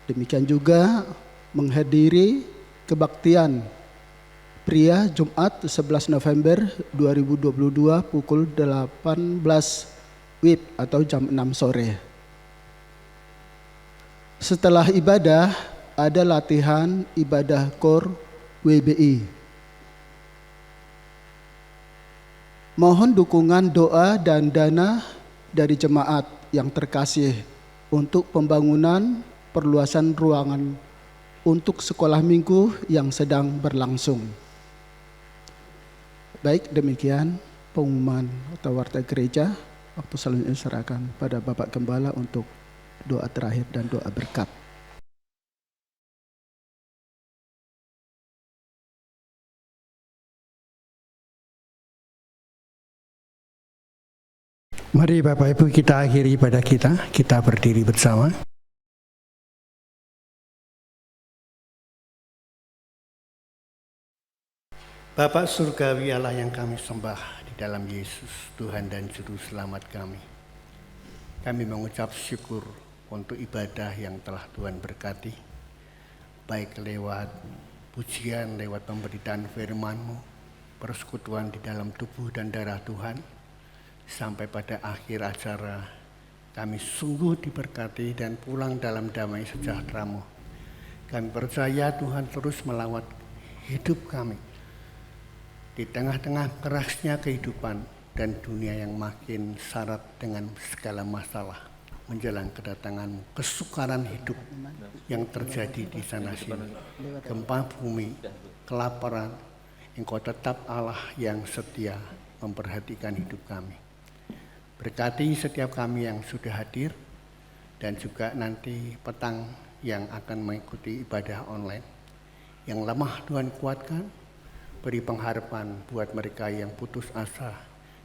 [SPEAKER 1] Demikian juga menghadiri kebaktian pria Jumat 11 November 2022 pukul 18 WIB atau jam 6 sore. Setelah ibadah ada latihan ibadah KOR WBI. Mohon dukungan doa dan dana dari jemaat yang terkasih untuk pembangunan perluasan ruangan untuk sekolah minggu yang sedang berlangsung. Baik, demikian pengumuman atau warta gereja. Waktu selanjutnya serahkan pada Bapak Gembala untuk doa terakhir dan doa berkat.
[SPEAKER 4] Mari Bapak Ibu kita akhiri ibadah kita berdiri bersama. Bapak Surgawi Allah yang kami sembah di dalam Yesus, Tuhan dan Juru Selamat kami. Kami mengucap syukur untuk ibadah yang telah Tuhan berkati, baik lewat pujian, lewat pemberitaan firman-Mu, persekutuan di dalam tubuh dan darah Tuhan. Sampai pada akhir acara kami sungguh diberkati dan pulang dalam damai sejahtera-Mu. Kami percaya Tuhan terus melawat hidup kami di tengah-tengah kerasnya kehidupan dan dunia yang makin syarat dengan segala masalah. Menjelang kedatangan-Mu, kesukaran hidup yang terjadi di sana-sini, gempa bumi, kelaparan, Engkau tetap Allah yang setia memperhatikan hidup kami. Berkati setiap kami yang sudah hadir dan juga nanti petang yang akan mengikuti ibadah online. Yang lemah Tuhan kuatkan, beri pengharapan buat mereka yang putus asa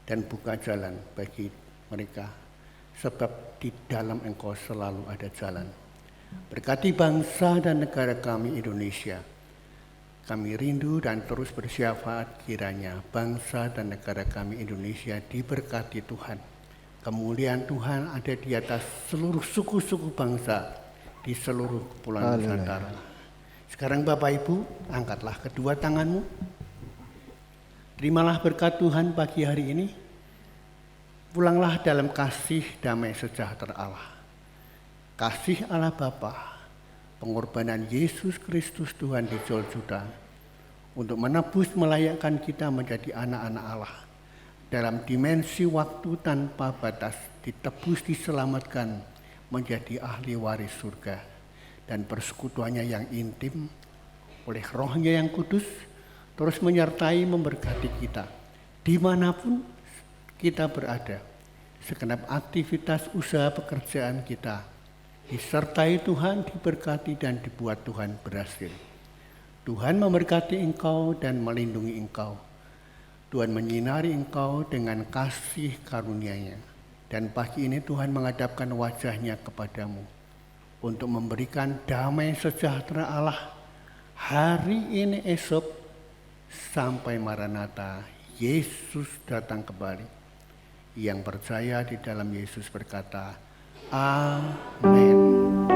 [SPEAKER 4] dan buka jalan bagi mereka. Sebab di dalam Engkau selalu ada jalan. Berkati bangsa dan negara kami Indonesia. Kami rindu dan terus bersyafaat kiranya bangsa dan negara kami Indonesia diberkati Tuhan. Kemuliaan Tuhan ada di atas seluruh suku-suku bangsa di seluruh kepulauan Nusantara. Sekarang Bapak Ibu, angkatlah kedua tanganmu. Terimalah berkat Tuhan pagi hari ini. Pulanglah dalam kasih damai sejahtera Allah. Kasih Allah Bapa, pengorbanan Yesus Kristus Tuhan di Golgota untuk menebus melayakkan kita menjadi anak-anak Allah. Dalam dimensi waktu tanpa batas, ditebus diselamatkan menjadi ahli waris surga. Dan persekutuannya yang intim oleh Roh-Nya yang kudus terus menyertai memberkati kita dimanapun kita berada. Segenap aktivitas usaha pekerjaan kita disertai Tuhan, diberkati dan dibuat Tuhan berhasil. Tuhan memberkati engkau dan melindungi engkau. Tuhan menyinari engkau dengan kasih karunia-Nya. Dan pagi ini Tuhan menghadapkan wajah-Nya kepadamu untuk memberikan damai sejahtera Allah hari ini esok sampai Maranatha, Yesus datang kembali. Yang percaya di dalam Yesus berkata, Amin.